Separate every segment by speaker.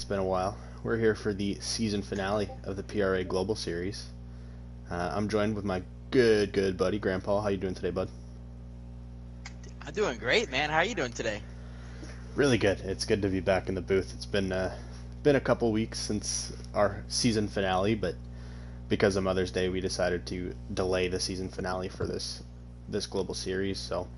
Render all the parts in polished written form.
Speaker 1: been a while. We're here for the season finale of the PRA Global Series. I'm joined with my good buddy, Grandpa. How you doing today, bud?
Speaker 2: I'm doing great, man. How are you doing today?
Speaker 1: Really good. It's good to be back in the booth. It's been a couple weeks since our season finale, but because of Mother's Day, we decided to delay the season finale for this global series. So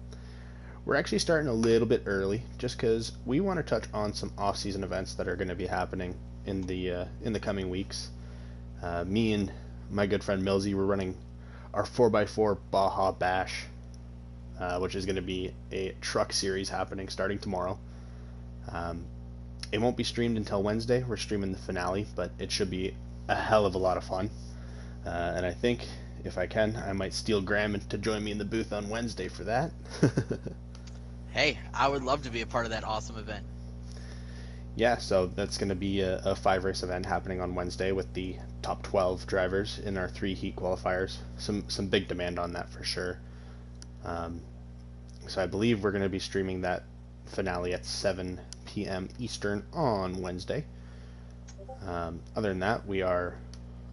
Speaker 1: we're actually starting a little bit early, just because we want to touch on some off-season events that are going to be happening in the coming weeks. Me and my good friend Millsy, we're running our 4x4 Baja Bash, which is going to be a truck series happening starting tomorrow. It won't be streamed until Wednesday. We're streaming the finale, but it should be a hell of a lot of fun. And I think, if I can, I might steal Graham to join me in the booth on Wednesday for that.
Speaker 2: Hey, I would love to be a part of that awesome event.
Speaker 1: Yeah, so that's going to be a 5-race event happening on Wednesday with the top 12 drivers in our 3 heat qualifiers. Some big demand on that for sure. So I believe we're going to be streaming that finale at 7 p.m. Eastern on Wednesday. Other than that, we are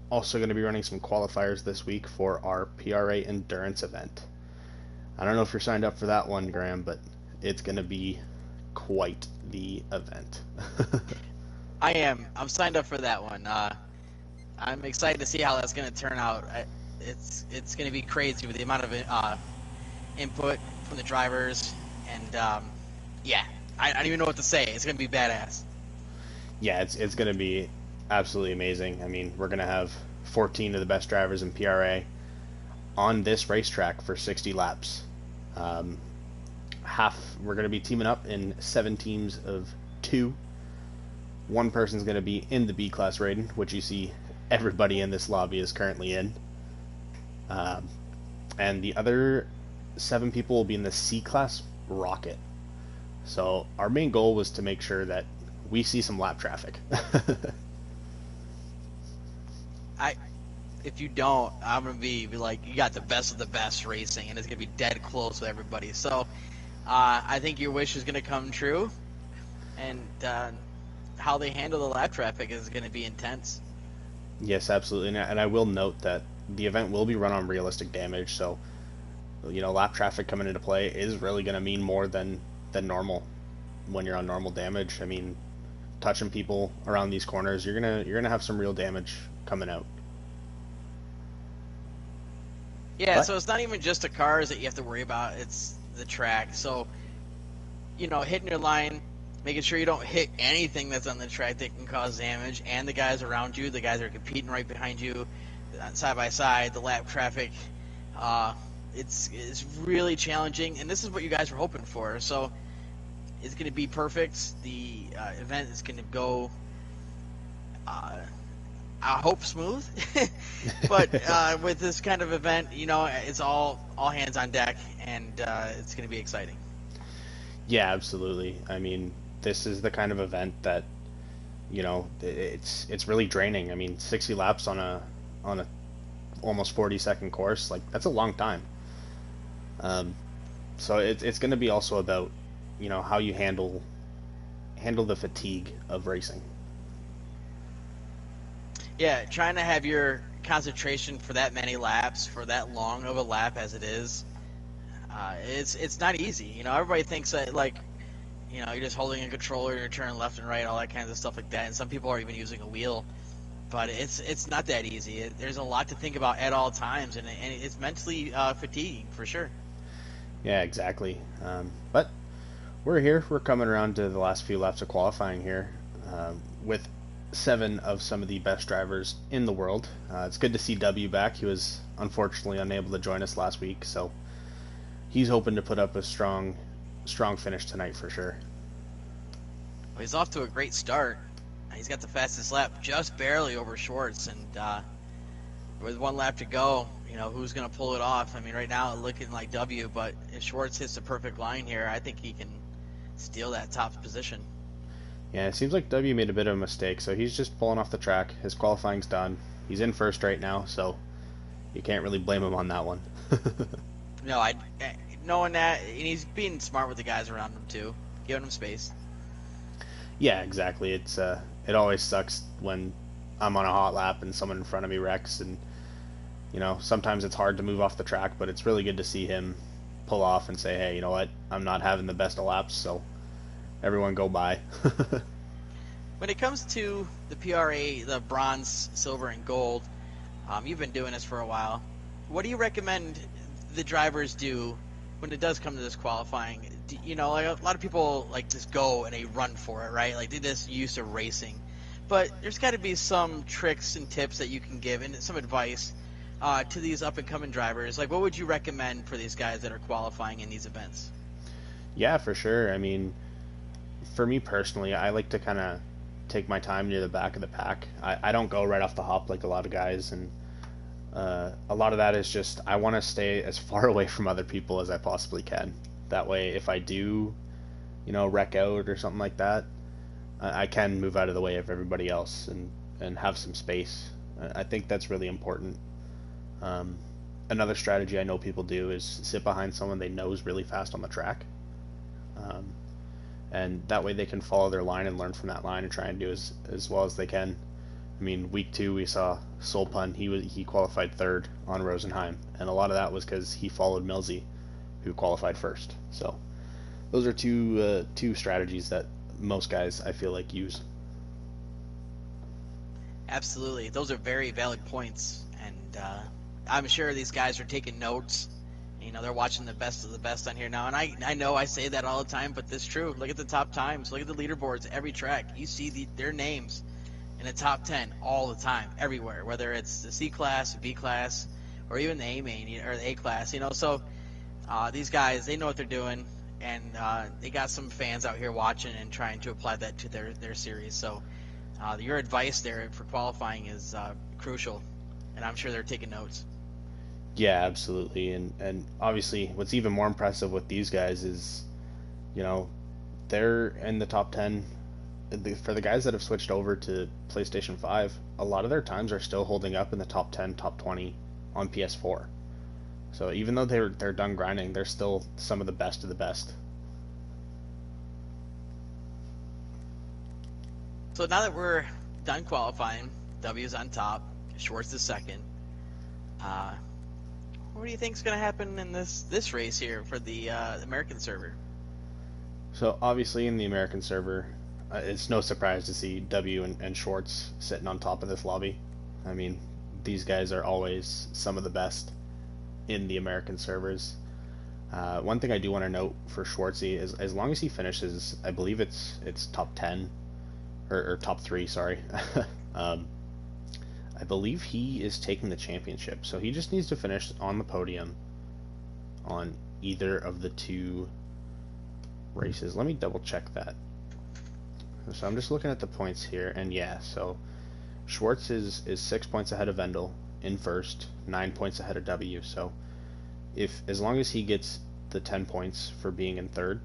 Speaker 1: also going to be running some qualifiers this week for our PRA Endurance event. I don't know if you're signed up for that one, Graham, but it's going to be quite the event.
Speaker 2: I am. I'm signed up for that one. I'm excited to see how that's going to turn out. It's going to be crazy with the amount of input from the drivers, and yeah, I don't even know what to say. It's going to be badass.
Speaker 1: Yeah, it's going to be absolutely amazing. I mean, we're going to have 14 of the best drivers in PRA on this racetrack for 60 laps. We're going to be teaming up in 7 teams of 2. One person's going to be in the B class rating, which you see everybody in this lobby is currently in, and the other 7 people will be in the C class rocket. So our main goal was to make sure that we see some lap traffic.
Speaker 2: If you don't, I'm gonna be like, you got the best of the best racing, and it's gonna be dead close with everybody. So, I think your wish is gonna come true, and how they handle the lap traffic is gonna be intense.
Speaker 1: Yes, absolutely. And I will note that the event will be run on realistic damage, so lap traffic coming into play is really going to mean more than normal when you're on normal damage. I mean, touching people around these corners, you're gonna have some real damage coming out.
Speaker 2: Yeah,
Speaker 1: But
Speaker 2: so it's not even just the cars that you have to worry about, it's the track. So, hitting your line, making sure you don't hit anything that's on the track that can cause damage, and the guys around you, the guys that are competing right behind you, side by side, the lap traffic, it's really challenging, and this is what you guys were hoping for. So it's going to be perfect. The event is going to go, I hope, smooth. But with this kind of event, it's all hands on deck, and it's going to be exciting.
Speaker 1: yeah, absolutely. I mean, this is the kind of event that it's really draining. I mean, 60 laps on a almost 40-second course, like, that's a long time. So it's going to be also about how you handle the fatigue of racing.
Speaker 2: Yeah, trying to have your concentration for that many laps, for that long of a lap as it is, it's not easy. Everybody thinks that, like, you're just holding a controller, you're turning left and right, all that kinds of stuff like that, and some people are even using a wheel. But it's not that easy. There's a lot to think about at all times, and it's mentally fatiguing for sure.
Speaker 1: Yeah, exactly. But we're here. We're coming around to the last few laps of qualifying here, with 7 of some of the best drivers in the world. It's good to see W back. He was unfortunately unable to join us last week, so he's hoping to put up a strong finish tonight for sure.
Speaker 2: Well, he's off to a great start. He's got the fastest lap, just barely over Schwartz, and with 1 lap to go, who's going to pull it off? I mean, right now it's looking like W, but if Schwartz hits the perfect line here, I think he can steal that top position.
Speaker 1: Yeah, it seems like W made a bit of a mistake, so he's just pulling off the track. His qualifying's done. He's in first right now, so you can't really blame him on that one.
Speaker 2: No, knowing that, and he's being smart with the guys around him too, giving them space.
Speaker 1: Yeah, exactly. it always sucks when I'm on a hot lap and someone in front of me wrecks, and sometimes it's hard to move off the track, but it's really good to see him pull off and say, hey, you know what, I'm not having the best of laps, so everyone go by.
Speaker 2: When it comes to the PRA, the bronze, silver, and gold, you've been doing this for a while. What do you recommend the drivers do when it does come to this qualifying? Like a lot of people like just go and they run for it, right? Like they just used to racing. But there's got to be some tricks and tips that you can give and some advice to these up and coming drivers. Like, what would you recommend for these guys that are qualifying in these events?
Speaker 1: Yeah, for sure. I mean, for me personally, I like to kind of take my time near the back of the pack. I don't go right off the hop like a lot of guys, and a lot of that is just I want to stay as far away from other people as I possibly can. That way, if I do, wreck out or something like that, I can move out of the way of everybody else and have some space. I think that's really important. Another strategy I know people do is sit behind someone they know is really fast on the track. And that way they can follow their line and learn from that line and try and do as well as they can. I mean, week 2 we saw Solpun. He qualified third on Rosenheim, and a lot of that was because he followed Millsy, who qualified first. So those are two strategies that most guys I feel like use.
Speaker 2: Absolutely, those are very valid points, and I'm sure these guys are taking notes. They're watching the best of the best on here now, and I know I say that all the time, but it's true. Look at the top times. Look at the leaderboards. Every track, you see their names in the top 10 all the time, everywhere, whether it's the C class, B class, or even the A main or the A class. So these guys, they know what they're doing, and they got some fans out here watching and trying to apply that to their series. So your advice there for qualifying is crucial, and I'm sure they're taking notes.
Speaker 1: Yeah, absolutely. And obviously what's even more impressive with these guys is, they're in the top 10. For the guys that have switched over to PlayStation 5, a lot of their times are still holding up in the top 10, top 20 on PS4. So even though they're done grinding, they're still some of the best of the best.
Speaker 2: So now that we're done qualifying, W's on top, Schwartz is second. What do you think is going to happen in this race here for the American server?
Speaker 1: So obviously in the American server, it's no surprise to see W and Schwartz sitting on top of this lobby. I mean, these guys are always some of the best in the American servers. One thing I do want to note for Schwartzy is as long as he finishes, I believe it's top 10 or top 3, sorry. I believe he is taking the championship, so he just needs to finish on the podium on either of the 2 races. Let me double check that. So I'm just looking at the points here, and yeah, so Schwartz is 6 points ahead of Vendel in first, 9 points ahead of W. So as long as he gets the 10 points for being in third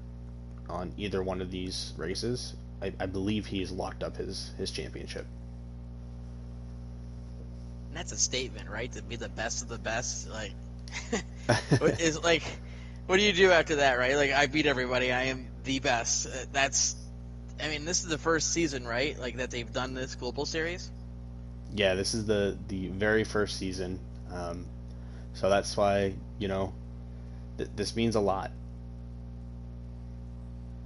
Speaker 1: on either one of these races, I believe he's locked up his championship.
Speaker 2: And that's a statement, right? To be the best of the best, like, what do you do after that, right? Like, I beat everybody. I am the best. This is the first season, right? Like that they've done this global series.
Speaker 1: Yeah, this is the very first season. So that's why this means a lot.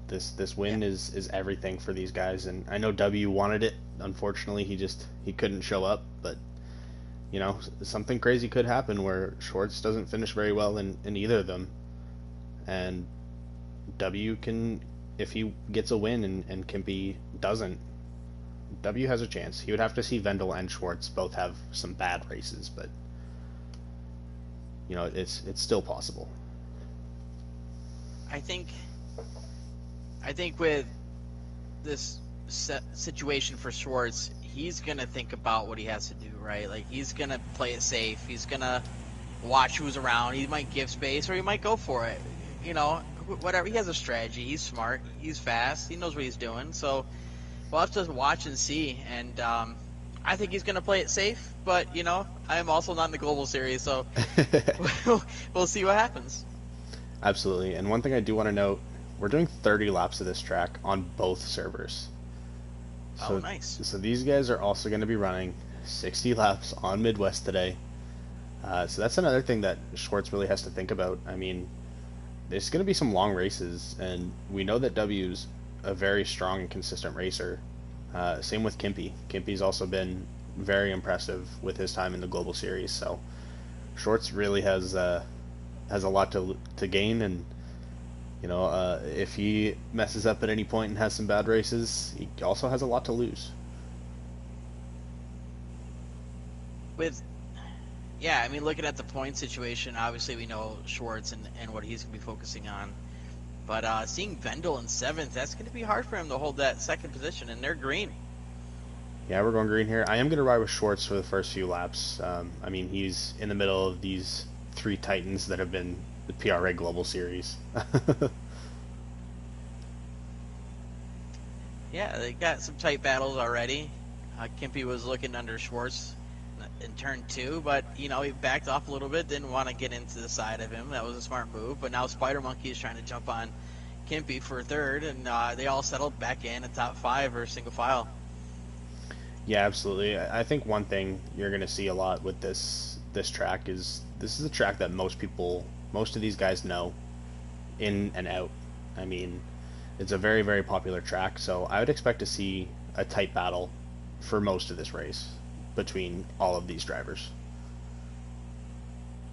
Speaker 1: This win is everything for these guys, and I know W wanted it. Unfortunately, he couldn't show up, but something crazy could happen where Schwartz doesn't finish very well in either of them, and W can, if he gets a win and Kimpy doesn't, W has a chance. He would have to see Vendel and Schwartz both have some bad races, but it's still possible.
Speaker 2: I think with this situation for Schwartz, he's gonna think about what he has to do, right? Like, he's gonna play it safe. He's gonna watch who's around. He might give space, or he might go for it. Whatever. He has a strategy. He's smart. He's fast. He knows what he's doing. So we'll have to watch and see. And I think he's gonna play it safe. But I am also not in the global series, so we'll see what happens.
Speaker 1: Absolutely. And one thing I do want to note, we're doing 30 laps of this track on both servers.
Speaker 2: Oh,
Speaker 1: So,
Speaker 2: nice.
Speaker 1: so these guys are also going to be running 60 laps on Midwest today. So that's another thing that Schwartz really has to think about. I mean, there's going to be some long races, and we know that W's a very strong and consistent racer. Same with Kimpy. Kimpy's also been very impressive with his time in the Global Series. So Schwartz really has a lot to gain, and if he messes up at any point and has some bad races, he also has a lot to lose.
Speaker 2: With Yeah, I mean, looking at the point situation, obviously we know Schwartz and what he's going to be focusing on. But seeing Vendel in seventh, that's going to be hard for him to hold that second position, and they're green.
Speaker 1: Yeah, we're going green here. I am going to ride with Schwartz for the first few laps. I mean, he's in the middle of these three titans that have been the PRA Global Series.
Speaker 2: Yeah, they got some tight battles already. Kimpy was looking under Schwartz in turn two, but he backed off a little bit, didn't want to get into the side of him. That was a smart move. But now Spider Monkey is trying to jump on Kimpy for third, and they all settled back in top five or single file.
Speaker 1: Yeah, absolutely. I think one thing you're going to see a lot with this track is this is a track that most of these guys know in and out. I mean, it's a very, very popular track, so I would expect to see a tight battle for most of this race between all of these drivers.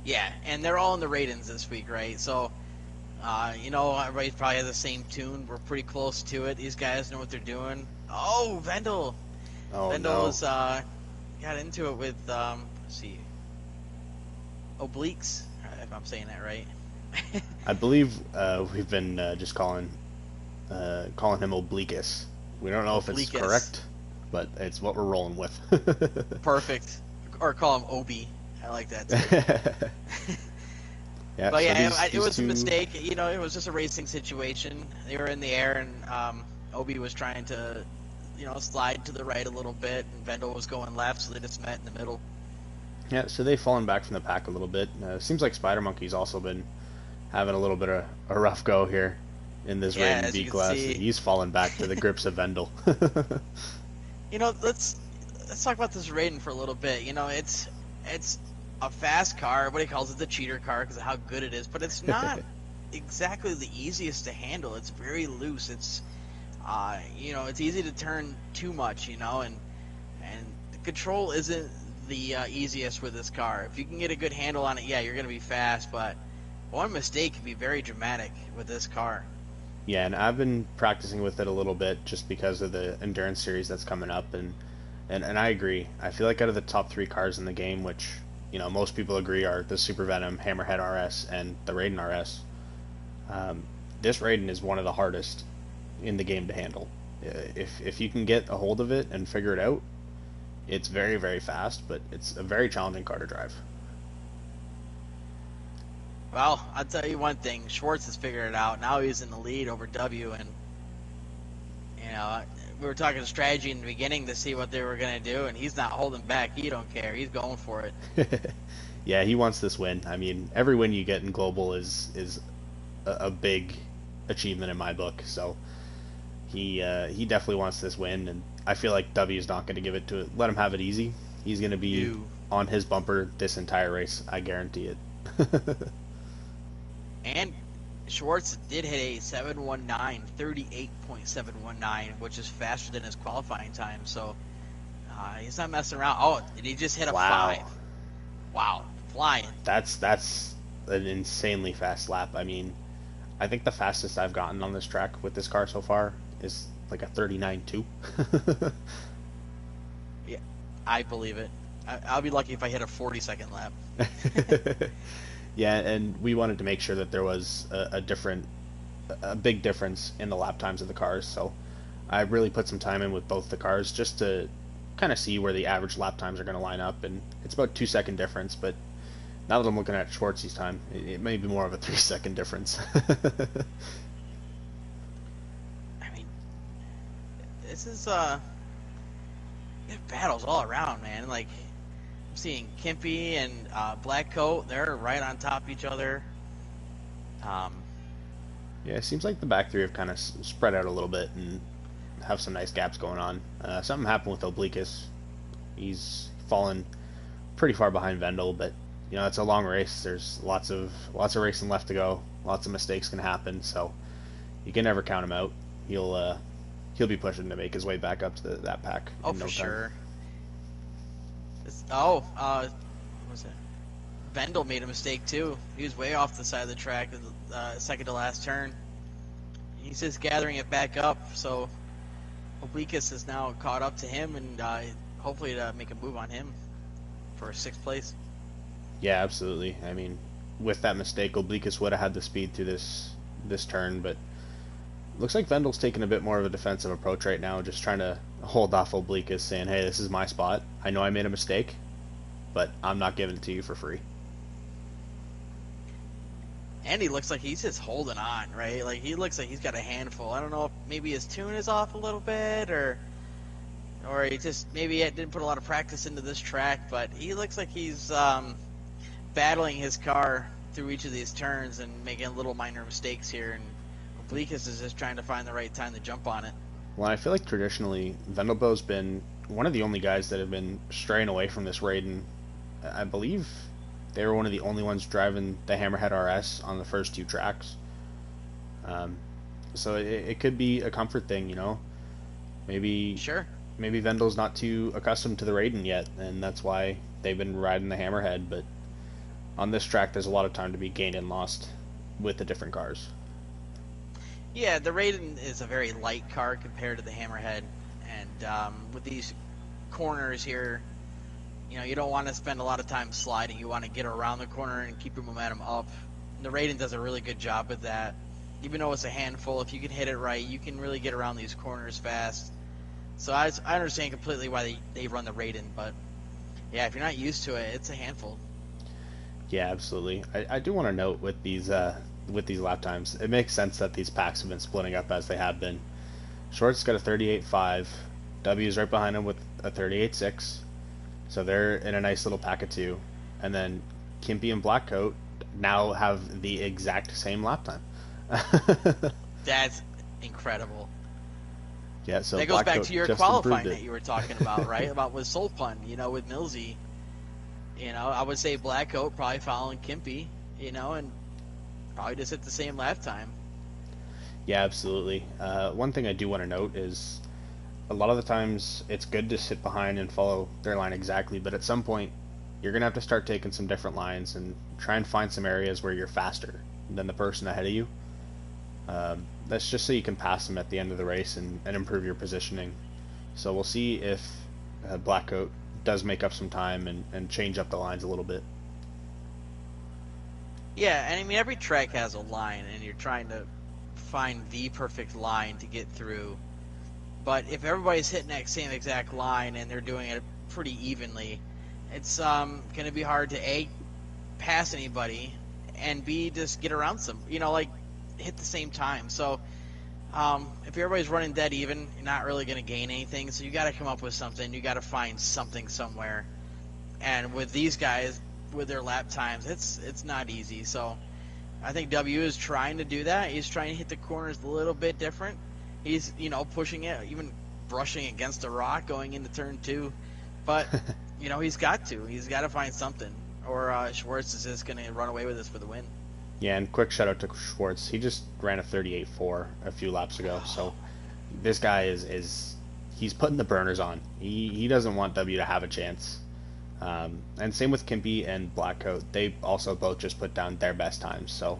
Speaker 2: Yeah, and they're all in the ratings this week, right? So, everybody probably has the same tune. We're pretty close to it. These guys know what they're doing. Oh, Vendel.
Speaker 1: Oh
Speaker 2: Vendel
Speaker 1: no.
Speaker 2: was, got into it with, let's see, Obliques, if I'm saying that right.
Speaker 1: I believe we've been just calling him Obliquus. We don't know if it's
Speaker 2: Obliques.
Speaker 1: correct, but it's what we're rolling with.
Speaker 2: Perfect. Or call him Obi. I like that too.
Speaker 1: Yeah,
Speaker 2: But
Speaker 1: so
Speaker 2: yeah,
Speaker 1: these
Speaker 2: it was a
Speaker 1: two,
Speaker 2: mistake. It was just a racing situation. They were in the air, and Obi was trying to, slide to the right a little bit, and Vendel was going left, so they just met in the middle.
Speaker 1: yeah, so they've fallen back from the pack a little bit. Seems like Spider Monkey's also been having a little bit of a rough go here in this
Speaker 2: Yeah,
Speaker 1: Raiden
Speaker 2: as
Speaker 1: B
Speaker 2: you can
Speaker 1: class.
Speaker 2: see.
Speaker 1: He's fallen back to the grips of Vendel.
Speaker 2: Let's talk about this Raiden for a little bit. It's a fast car. Everybody calls it the cheater car because of how good it is, but it's not exactly the easiest to handle. It's very loose. It's easy to turn too much, and the control isn't the easiest with this car. If you can get a good handle on it, yeah, you're gonna be fast, but one mistake can be very dramatic with this car.
Speaker 1: Yeah, and I've been practicing with it a little bit just because of the endurance series that's coming up, and I agree. I feel like out of the top three cars in the game, which most people agree are the Super Venom, Hammerhead RS, and the Raiden RS, this Raiden is one of the hardest in the game to handle. If you can get a hold of it and figure it out, it's very, very fast, but it's a very challenging car to drive.
Speaker 2: Well, I'll tell you one thing: Schwartz has figured it out. Now he's in the lead over W, and we were talking strategy in the beginning to see what they were gonna do, and he's not holding back. He don't care. He's going for it.
Speaker 1: Yeah, he wants this win. I mean, every win you get in global is a big achievement in my book. So he definitely wants this win, and I feel like W is not going to give it to it. Let him have it easy. He's going to be on his bumper this entire race. I guarantee it.
Speaker 2: And Schwartz did hit a 719, 38.719, which is faster than his qualifying time. So he's not messing around. Oh, did he just hit a
Speaker 1: Wow.
Speaker 2: 5? Wow, flying.
Speaker 1: That's an insanely fast lap. I mean, I think the fastest I've gotten on this track with this car so far is like a 39.2.
Speaker 2: Yeah, I believe it. I'll be lucky if I hit a 40-second lap.
Speaker 1: Yeah, and we wanted to make sure that there was a big difference in the lap times of the cars. So I really put some time in with both the cars just to kind of see where the average lap times are going to line up, and it's about 2 second difference. But now that I'm looking at Schwartz's time, it may be more of a 3 second difference.
Speaker 2: I mean, this is battles all around, man. Like, I'm seeing Kimpy and Black Coat, they're right on top of each other.
Speaker 1: Yeah, it seems like the back three have kind of spread out a little bit and have some nice gaps going on. Something happened with Obliquus. He's fallen pretty far behind Vendel, but it's a long race. There's lots of racing left to go. Lots of mistakes can happen, so you can never count him out. He'll be pushing to make his way back up to that pack.
Speaker 2: Oh,
Speaker 1: in no
Speaker 2: for
Speaker 1: time.
Speaker 2: sure. What was it? Vendel made a mistake too. He was way off the side of the track in the second to last turn. He's just gathering it back up, so Obliquus is now caught up to him, and hopefully to make a move on him for 6th place.
Speaker 1: Yeah, absolutely. I mean, with that mistake, Obliquus would have had the speed through this turn, but looks like Vendel's taking a bit more of a defensive approach right now, just trying to hold off Obliquus, saying, hey, this is my spot. I know I made a mistake, but I'm not giving it to you for free.
Speaker 2: And he looks like he's just holding on, right? Like, he looks like he's got a handful. I don't know if maybe his tune is off a little bit, or he just maybe didn't put a lot of practice into this track, but he looks like he's battling his car through each of these turns and making little minor mistakes here, and Obliquus is just trying to find the right time to jump on it.
Speaker 1: Well, I feel like traditionally, Vendelbo's been one of the only guys that have been straying away from this raid, and I believe they were one of the only ones driving the Hammerhead RS on the first 2 tracks. So it could be a comfort thing, Maybe Vendel's not too accustomed to the Raiden yet, and that's why they've been riding the Hammerhead. But on this track, there's a lot of time to be gained and lost with the different cars.
Speaker 2: Yeah, the Raiden is a very light car compared to the Hammerhead, and with these corners here, you don't want to spend a lot of time sliding. You want to get around the corner and keep your momentum up. And the Raiden does a really good job with that. Even though it's a handful, if you can hit it right, you can really get around these corners fast. So I understand completely why they run the Raiden, but yeah, if you're not used to it, it's a handful.
Speaker 1: Yeah, absolutely. I do want to note with these lap times, it makes sense that these packs have been splitting up as they have been. Short's got a 38.5, W's right behind him with a 38.6, so they're in a nice little pack of 2, and then Kimpy and Blackcoat now have the exact same lap time.
Speaker 2: That's incredible.
Speaker 1: Yeah, so
Speaker 2: that goes back to your qualifying that
Speaker 1: it.
Speaker 2: you were talking about, right? About with Solpun, with Millsy. I would say Blackcoat probably following Kimpy, and probably just at the same lap time.
Speaker 1: Yeah, absolutely. One thing I do want to note is a lot of the times it's good to sit behind and follow their line exactly, but at some point you're going to have to start taking some different lines and try and find some areas where you're faster than the person ahead of you. That's just so you can pass them at the end of the race and improve your positioning. So we'll see if Blackcoat does make up some time and change up the lines a little bit.
Speaker 2: Yeah, and I mean, every track has a line, and you're trying to find the perfect line to get through. But if everybody's hitting that same exact line and they're doing it pretty evenly, it's going to be hard to A, pass anybody, and B, just get around some, hit the same time. So if everybody's running dead even, you're not really going to gain anything. So you got to come up with something. You got to find something somewhere. And with these guys, with their lap times, it's not easy. So I think W is trying to do that. He's trying to hit the corners a little bit different. He's pushing it, even brushing against a rock going into turn 2. But he's got to find something, or Schwartz is just going to run away with this for the win.
Speaker 1: Yeah, and quick shout out to Schwartz. He just ran a 38.4 a few laps ago. So this guy he's putting the burners on. He doesn't want W to have a chance. And same with Kimpy and Blackcoat. They also both just put down their best times. So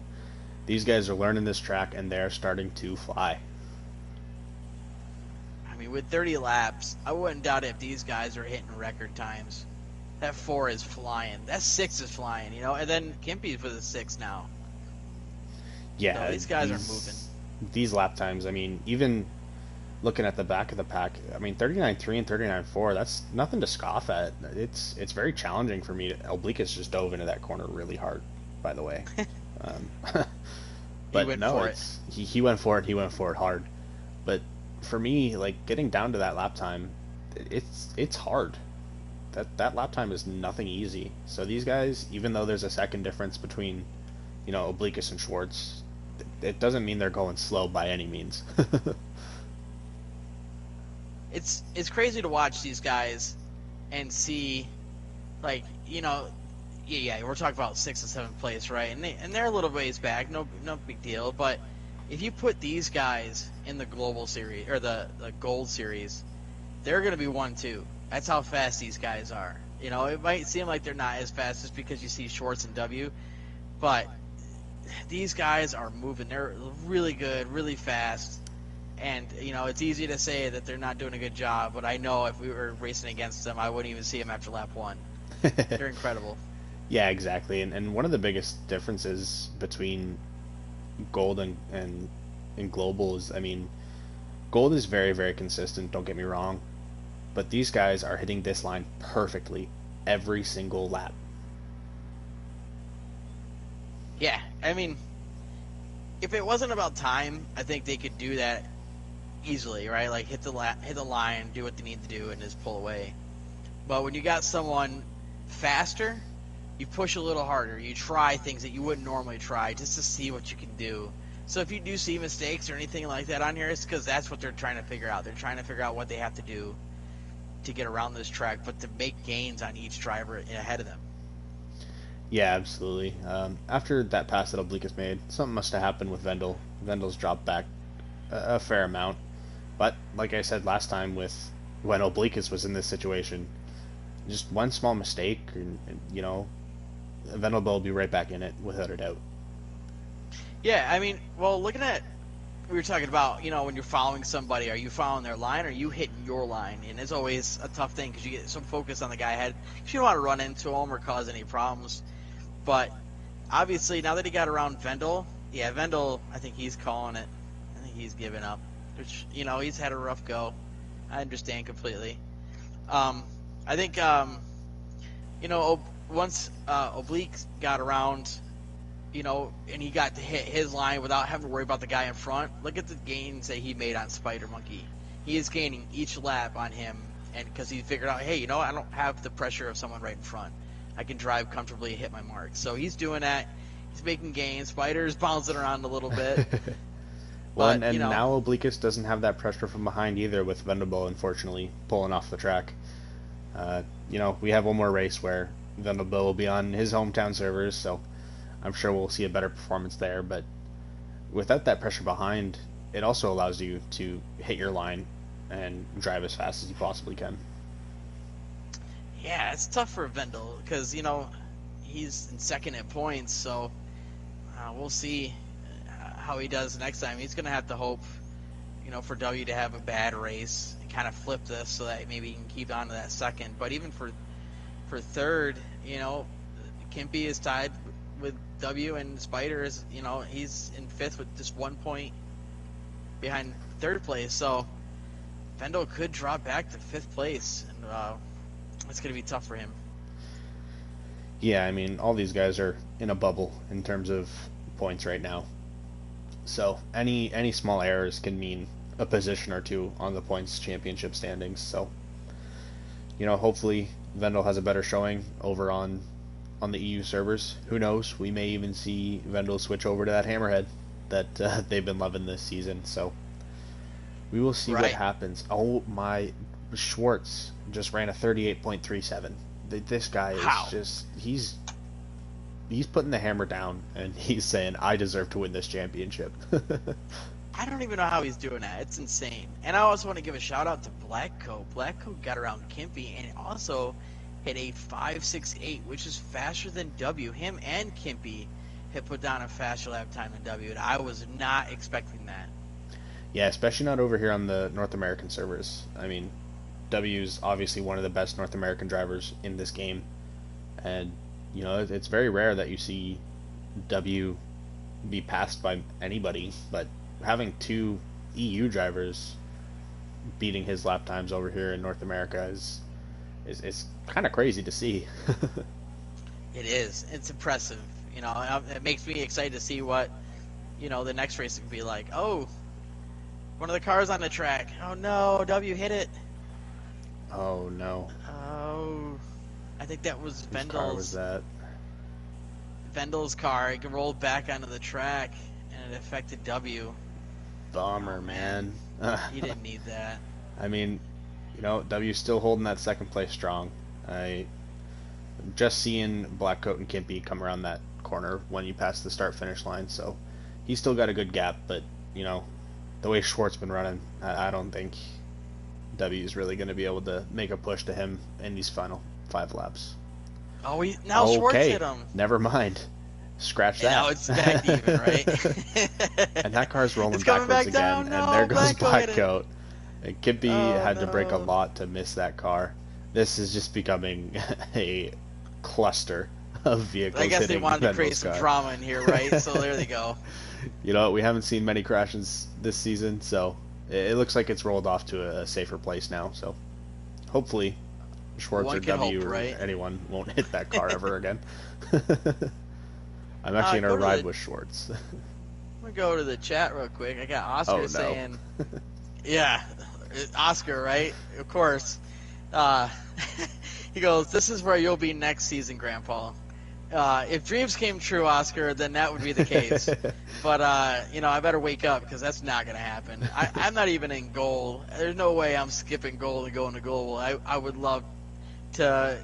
Speaker 1: these guys are learning this track, and they're starting to fly.
Speaker 2: I mean, with 30 laps, I wouldn't doubt if these guys are hitting record times. That 4 is flying. That 6 is flying, and then Kimpy's for the 6 now.
Speaker 1: Yeah,
Speaker 2: so these guys are moving.
Speaker 1: These lap times, I mean, even looking at the back of the pack, I mean, 39.3 and 39.4, that's nothing to scoff at. It's very challenging for me. Obliquus just dove into that corner really hard, by the way. But he went for it. He went for it hard. But for me, like, getting down to that lap time, it's hard. That lap time is nothing easy. So these guys, even though there's a second difference between, Obliquus and Schwartz, it doesn't mean they're going slow by any means.
Speaker 2: it's crazy to watch these guys and see, like, yeah, we're talking about 6th and 7th place, right? And they're a little ways back, no big deal. But if you put these guys in the global series or the gold series, they're going to be 1-2. That's how fast these guys are. It might seem like they're not as fast just because you see Schwartz and W, but these guys are moving. They're really good, really fast. And, it's easy to say that they're not doing a good job, but I know if we were racing against them, I wouldn't even see them after lap 1. They're incredible.
Speaker 1: Yeah, exactly. And one of the biggest differences between gold and global is, I mean, gold is very, very consistent, don't get me wrong, but these guys are hitting this line perfectly every single lap.
Speaker 2: Yeah, I mean, if it wasn't about time, I think they could do that easily, right? Like hit the line, do what they need to do, and just pull away. But when you got someone faster, you push a little harder. You try things that you wouldn't normally try just to see what you can do. So if you do see mistakes or anything like that on here, it's because that's what they're trying to figure out. They're trying to figure out what they have to do to get around this track, but to make gains on each driver ahead of them.
Speaker 1: Yeah, absolutely. After that pass that Obliquus made, something must have happened with Vendel. Vendel's dropped back a fair amount. But like I said last time, when Obliquus was in this situation, just one small mistake, and Vendel will be right back in it without a doubt.
Speaker 2: Yeah, I mean, well, looking at, we were talking about, when you're following somebody, are you following their line or are you hitting your line? And it's always a tough thing because you get so focused on the guy ahead because you don't want to run into him or cause any problems. But obviously, now that he got around Vendel, yeah, Vendel, I think he's calling it. I think he's giving up, which, he's had a rough go. I understand completely. I think, once Oblique got around, and he got to hit his line without having to worry about the guy in front. Look at the gains that he made on Spider Monkey. He is gaining each lap on him, and because he figured out, hey, I don't have the pressure of someone right in front. I can drive comfortably and hit my mark. So he's doing that. He's making gains. Spider's bouncing around a little bit.
Speaker 1: Well,
Speaker 2: but,
Speaker 1: and now Obliquus doesn't have that pressure from behind either, with Vendelbo unfortunately pulling off the track. We have one more race where Vendelbo will be on his hometown servers, so I'm sure we'll see a better performance there, but without that pressure behind, it also allows you to hit your line and drive as fast as you possibly can.
Speaker 2: Yeah, it's tough for Vendel because, he's in second at points, so we'll see how he does next time. He's going to have to hope, for W to have a bad race and kind of flip this so that maybe he can keep on to that second. But even for third, Kimpy is tied with W, and Spider is, he's in fifth with just 1 point behind third place. So Vendel could drop back to fifth place, and it's going to be tough for him.
Speaker 1: Yeah, I mean, all these guys are in a bubble in terms of points right now. So any small errors can mean a position or two on the points championship standings. So, hopefully Vendel has a better showing over on the EU servers. Who knows? We may even see Vendel switch over to that Hammerhead that they've been loving this season. So we will see what happens. Oh my, Schwartz just ran a 38.37. This guy is just he's putting the hammer down and he's saying, I deserve to win this championship.
Speaker 2: I don't even know how he's doing that. It's insane. And I also want to give a shout out to Blackcoat. Blackcoat got around Kimpy and also hit a 5.68, which is faster than W. Him and Kimpy had put down a faster lap time than W, and I was not expecting that.
Speaker 1: Yeah, especially not over here on the North American servers. I mean, W's obviously one of the best North American drivers in this game, and it's very rare that you see W be passed by anybody, but having two EU drivers beating his lap times over here in North America is kind of crazy to see.
Speaker 2: It is. It's impressive. It makes me excited to see what the next race can be like. Oh, one of the cars on the track. Oh no, W hit it.
Speaker 1: Oh no.
Speaker 2: Oh, I think that was Vendel's.
Speaker 1: Whose car was that?
Speaker 2: Vendel's car. It rolled back onto the track, and it affected W.
Speaker 1: Bummer, man.
Speaker 2: He didn't need that.
Speaker 1: I mean, W's still holding that second place strong. I just seeing Blackcoat and Kimpy come around that corner when you pass the start finish line, so he's still got a good gap. But the way Schwartz been running, I don't think W is really going to be able to make a push to him in these final 5 laps.
Speaker 2: Oh, now Schwartz hit him.
Speaker 1: Never mind. Scratch that.
Speaker 2: Now it's back even, right?
Speaker 1: And that car's rolling backwards
Speaker 2: back
Speaker 1: again,
Speaker 2: down. No,
Speaker 1: and there goes
Speaker 2: Blackcoat.
Speaker 1: Blackcoat. And Kimpy had to break a lot to miss that car. This is just becoming a cluster of vehicles.
Speaker 2: I guess they wanted to create some
Speaker 1: car.
Speaker 2: drama in here, right? So there they go.
Speaker 1: We haven't seen many crashes this season, so it looks like it's rolled off to a safer place now. So hopefully Schwartz or W
Speaker 2: hope, right?
Speaker 1: or anyone won't hit that car ever again. I'm actually in a ride with Schwartz.
Speaker 2: I'm going to go to the chat real quick. I got Oscar saying, yeah, Oscar, right? Of course. He goes, this is where you'll be next season, Grandpa. If dreams came true, Oscar, then that would be the case. But, I better wake up because that's not going to happen. I'm not even in goal. There's no way I'm skipping goal and going to goal. I would love to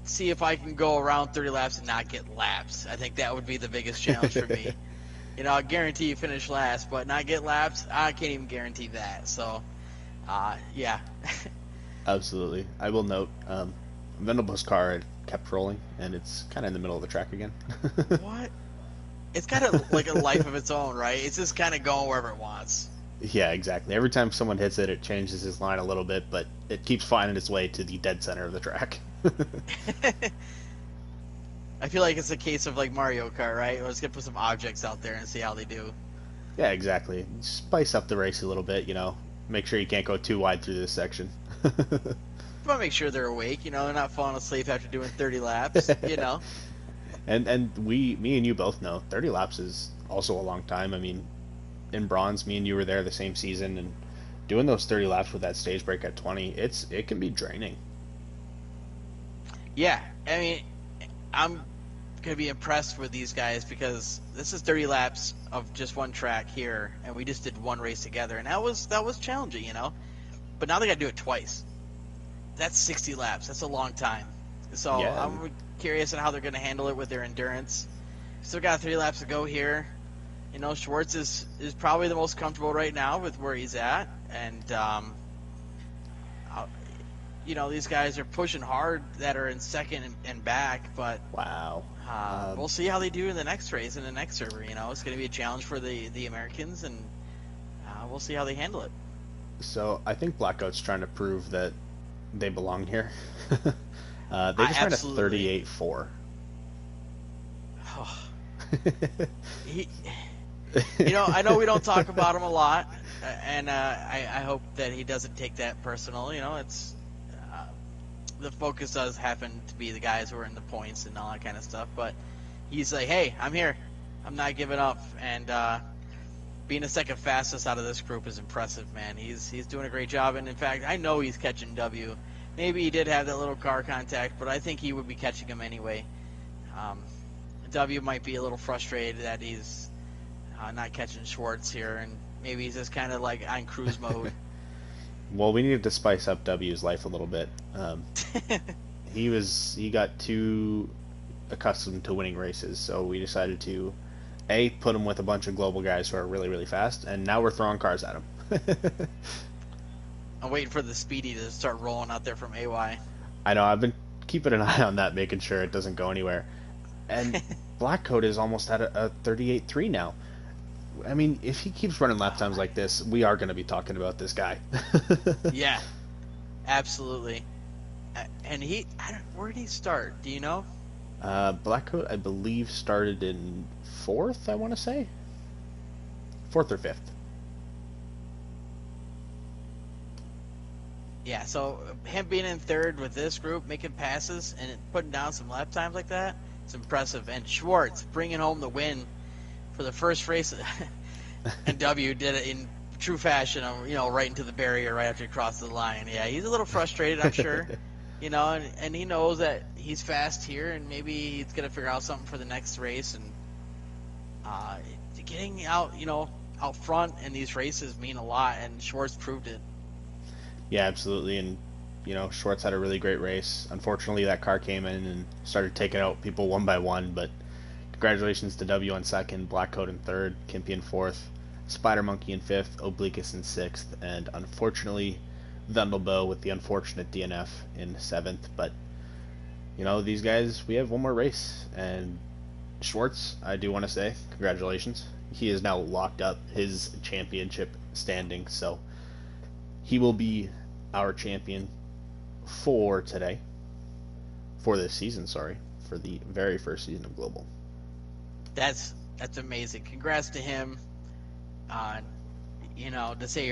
Speaker 2: see if I can go around 30 laps and not get laps. I think that would be the biggest challenge for me. I guarantee you finish last, but not get laps, I can't even guarantee that. So, yeah.
Speaker 1: Absolutely. I will note, Venables' car had kept rolling, and it's kind of in the middle of the track again.
Speaker 2: What? It's got a life of its own, right? It's just kind of going wherever it wants.
Speaker 1: Yeah, exactly. Every time someone hits it, it changes his line a little bit, but it keeps finding its way to the dead center of the track.
Speaker 2: I feel like it's a case of like Mario Kart, right? Let's get put some objects out there and see how they do.
Speaker 1: Yeah, exactly. Spice up the race a little bit, Make sure you can't go too wide through this section.
Speaker 2: You want to make sure they're awake, they're not falling asleep after doing 30 laps,
Speaker 1: And me and you both know 30 laps is also a long time. I mean, in bronze, me and you were there the same season, and doing those 30 laps with that stage break at 20, it can be draining.
Speaker 2: Yeah, I mean, I'm gonna be impressed with these guys because this is 30 laps of just one track here, and we just did one race together, and that was challenging, But now they got to do it twice. That's 60 laps. That's a long time. So yeah. I'm curious on how they're going to handle it with their endurance. Still got 3 laps to go here. Schwartz is probably the most comfortable right now with where he's at, and these guys are pushing hard that are in second and back, but
Speaker 1: wow.
Speaker 2: We'll see how they do in the next race, in the next server. It's going to be a challenge for the Americans, and we'll see how they handle it.
Speaker 1: So I think Blackcoat's trying to prove that they belong here. They just ran a 38.4.
Speaker 2: Oh. I know we don't talk about him a lot, and I hope that he doesn't take that personal. It's the focus does happen to be the guys who are in the points and all that kind of stuff, but he's like, hey, I'm here, I'm not giving up, and being the second fastest out of this group is impressive, man. He's doing a great job, and in fact, I know he's catching W. Maybe he did have that little car contact, but I think he would be catching him anyway. W might be a little frustrated that he's not catching Schwartz here, and maybe he's just kind of like on cruise mode.
Speaker 1: Well, we needed to spice up W's life a little bit. He got too accustomed to winning races, so we decided to put him with a bunch of global guys who are really, really fast, and now we're throwing cars at him.
Speaker 2: I'm waiting for the Speedy to start rolling out there from AY.
Speaker 1: I know, I've been keeping an eye on that, making sure it doesn't go anywhere. And Blackcoat is almost at a 38.3 now. I mean, if he keeps running lap times like this, we are going to be talking about this guy.
Speaker 2: Yeah, absolutely. And where did he start? Do you know?
Speaker 1: Blackcoat, I believe, started in 4th, I want to say. 4th or 5th.
Speaker 2: Yeah, so him being in 3rd with this group, making passes, and putting down some lap times like that, it's impressive. And Schwartz bringing home the win for the first race, and W did it in true fashion, right into the barrier right after he crossed the line. Yeah, he's a little frustrated, I'm sure, and he knows that he's fast here, and maybe he's gonna figure out something for the next race. And getting out, out front in these races mean a lot, and Schwartz proved it.
Speaker 1: Yeah, absolutely. And Schwartz had a really great race. Unfortunately, that car came in and started taking out people one by one. But congratulations to W on second, Blackcoat in third, Kimpy in fourth, Spider Monkey in fifth, Obliquus in sixth, and unfortunately, Vendelbo with the unfortunate DNF in seventh. But these guys, we have one more race, and Schwartz, I do want to say congratulations. He has now locked up his championship standing, so he will be our champion for today, for this season. Sorry, for the very first season of Global.
Speaker 2: That's amazing. Congrats to him. Uh, to say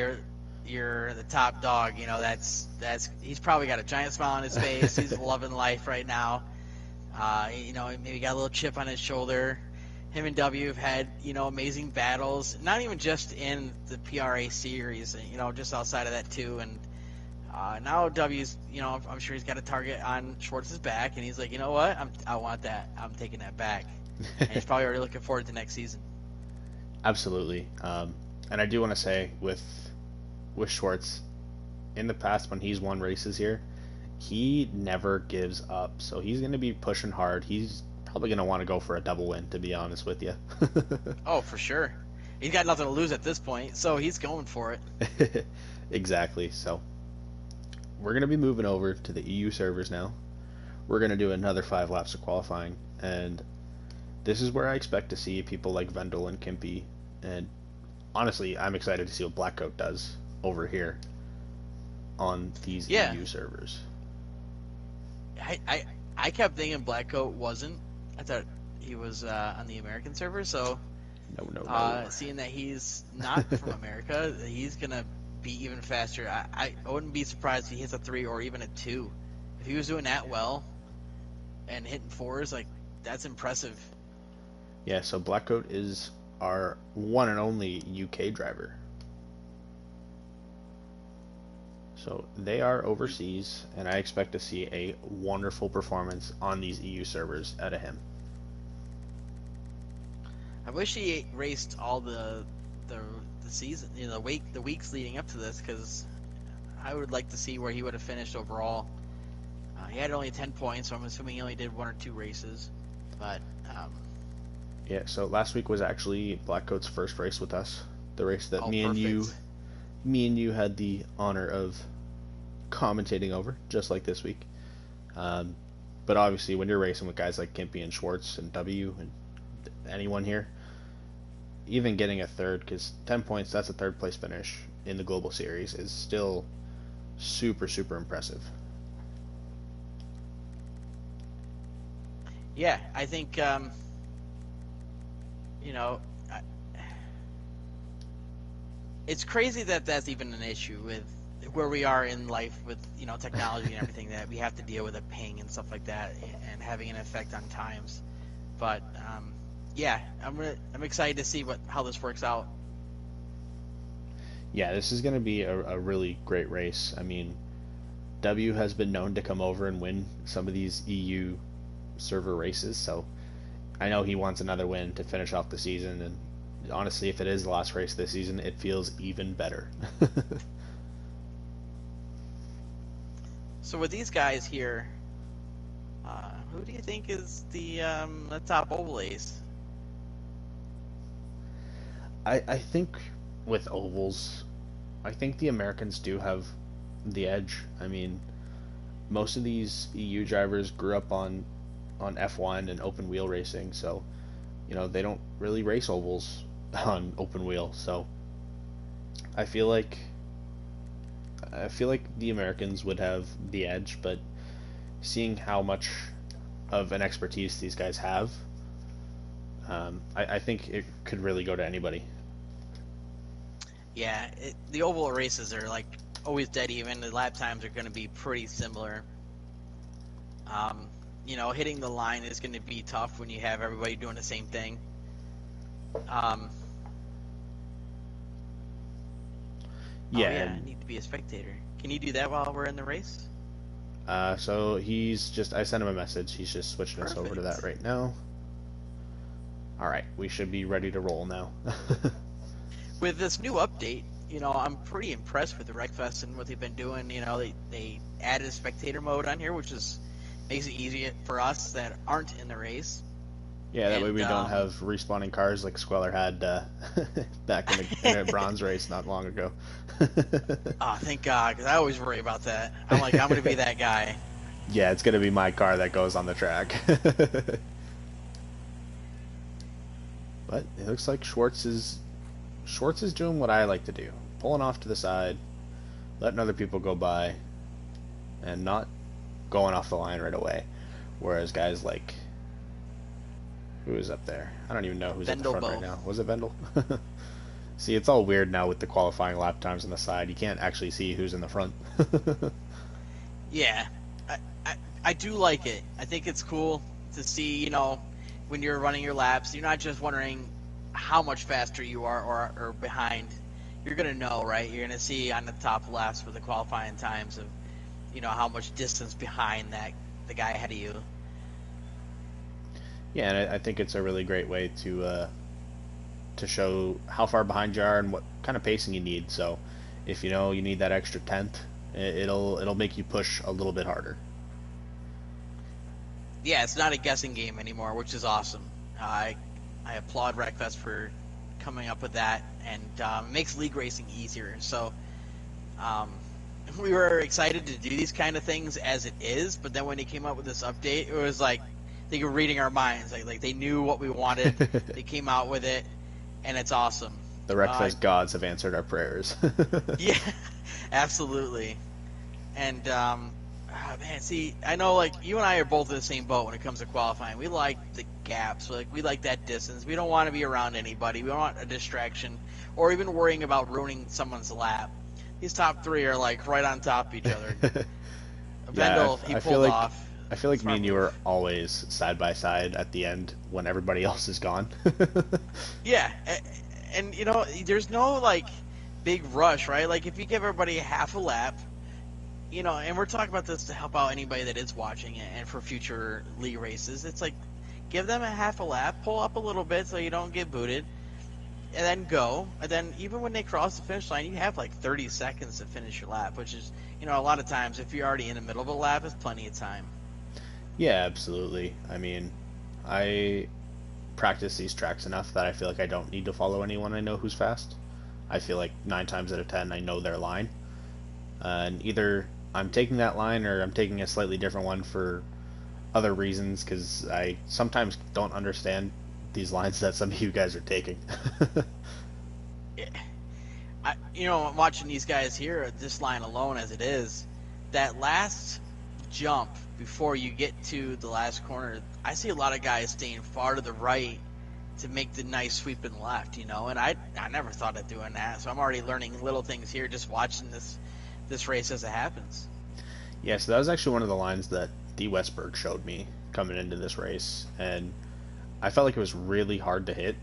Speaker 2: you're the top dog. That's he's probably got a giant smile on his face. He's loving life right now. Maybe got a little chip on his shoulder. Him and W have had, amazing battles, not even just in the PRA series, just outside of that too. And now W's, I'm sure he's got a target on Schwartz's back, and he's like, you know what, I want that. I'm taking that back. And he's probably already looking forward to next season.
Speaker 1: Absolutely. And I do want to say with Schwartz, in the past when he's won races here, he never gives up. So he's going to be pushing hard. He's probably going to want to go for a double win, to be honest with you.
Speaker 2: Oh, for sure. He's got nothing to lose at this point, so he's going for it.
Speaker 1: Exactly. So we're going to be moving over to the EU servers now. We're going to do another 5 laps of qualifying, and this is where I expect to see people like Vendel and Kimpy, and honestly, I'm excited to see what Blackcoat does over here on these EU servers.
Speaker 2: I kept thinking Blackcoat wasn't. I thought he was on the American server, so
Speaker 1: no.
Speaker 2: Seeing that he's not from America, he's gonna be even faster. I wouldn't be surprised if he hits a 3 or even a 2. If he was doing that well and hitting 4s, like, that's impressive.
Speaker 1: Yeah, so Blackcoat is our one and only UK driver. So they are overseas, and I expect to see a wonderful performance on these EU servers out of him.
Speaker 2: I wish he raced all the season, the weeks leading up to this, because I would like to see where he would have finished overall. He had only 10 points, so I'm assuming he only did 1 or 2 races. But
Speaker 1: yeah, so last week was actually Blackcoat's first race with us. The race that me and you had the honor of commentating over, just like this week. But obviously, when you're racing with guys like Kimpy and Schwartz and W and anyone here, even getting a third, because 10 points, that's a third place finish in the Global Series, is still super, super impressive.
Speaker 2: Yeah, I think, it's crazy that that's even an issue with where we are in life with, technology and everything, that we have to deal with a ping and stuff like that and having an effect on times. But, yeah, I'm excited to see how this works out.
Speaker 1: Yeah, this is going to be a really great race. I mean, W has been known to come over and win some of these EU server races, so I know he wants another win to finish off the season, and honestly, if it is the last race this season, it feels even better.
Speaker 2: So with these guys here, who do you think is the top oval ace?
Speaker 1: I think with ovals, I think the Americans do have the edge. I mean, most of these EU drivers grew up on F1 and open wheel racing, so they don't really race ovals on open wheel. So I feel like the Americans would have the edge, but seeing how much of an expertise these guys have, I think it could really go to anybody.
Speaker 2: Yeah, the oval races are like always dead even. The lap times are going to be pretty similar. Hitting the line is going to be tough when you have everybody doing the same thing.
Speaker 1: Yeah,
Speaker 2: I need to be a spectator. Can you do that while we're in the race?
Speaker 1: So I sent him a message. He's just switching us over to that right now. All right, we should be ready to roll now.
Speaker 2: With this new update, I'm pretty impressed with the Wreckfest and what they've been doing. They added a spectator mode on here, which is makes it easier for us that aren't in the race.
Speaker 1: Yeah, that way
Speaker 2: And
Speaker 1: we don't have respawning cars like Squeller had back in a bronze race not long ago.
Speaker 2: oh, thank God, because I always worry about that. I'm like, I'm gonna be that guy.
Speaker 1: Yeah, it's gonna be my car that goes on the track. But it looks like Schwartz is doing what I like to do, pulling off to the side, letting other people go by, and not going off the line right away. Whereas guys like who is up there? I don't even know who's at the front right now. Was it Vendel? See, it's all weird now with the qualifying lap times on the side. You can't actually see who's in the front.
Speaker 2: Yeah, I do like it. I think it's cool to see, when you're running your laps, you're not just wondering how much faster you are or behind. You're going to know, right? You're going to see on the top laps for the qualifying times of, how much distance behind the guy ahead of you.
Speaker 1: Yeah, and I think it's a really great way to show how far behind you are and what kind of pacing you need. So, if you know you need that extra tenth, it'll make you push a little bit harder.
Speaker 2: Yeah, it's not a guessing game anymore, which is awesome. I applaud Wreckfest for coming up with that, and it makes league racing easier. So we were excited to do these kind of things as it is, but then when they came up with this update, it was like they were reading our minds. Like they knew what we wanted. They came out with it, and it's awesome.
Speaker 1: The Wreckfest gods have answered our prayers.
Speaker 2: Yeah, absolutely. And man, see, I know like you and I are both in the same boat when it comes to qualifying. We like the gaps, we like that distance. We don't want to be around anybody. We don't want a distraction or even worrying about ruining someone's lap. These top three are like right on top of each other. Vendel, he pulled off.
Speaker 1: I feel like me and you are always side by side at the end when everybody else is gone.
Speaker 2: Yeah, and there's no like big rush, right? Like if you give everybody half a lap, and we're talking about this to help out anybody that is watching it and for future league races. It's like, give them a half a lap, pull up a little bit so you don't get booted, and then go. And then even when they cross the finish line, you have like 30 seconds to finish your lap, which is, a lot of times if you're already in the middle of a lap, it's plenty of time.
Speaker 1: Yeah, absolutely. I mean, I practice these tracks enough that I feel like I don't need to follow anyone I know who's fast. I feel like 9 times out of 10 I know their line. And either I'm taking that line or I'm taking a slightly different one for other reasons, because I sometimes don't understand these lines that some of you guys are taking.
Speaker 2: I'm watching these guys here, this line alone as it is, that last jump before you get to the last corner, I see a lot of guys staying far to the right to make the nice sweeping left, and I never thought of doing that, so I'm already learning little things here just watching this race as it happens.
Speaker 1: Yeah, so that was actually one of the lines that D. Westberg showed me coming into this race, and I felt like it was really hard to hit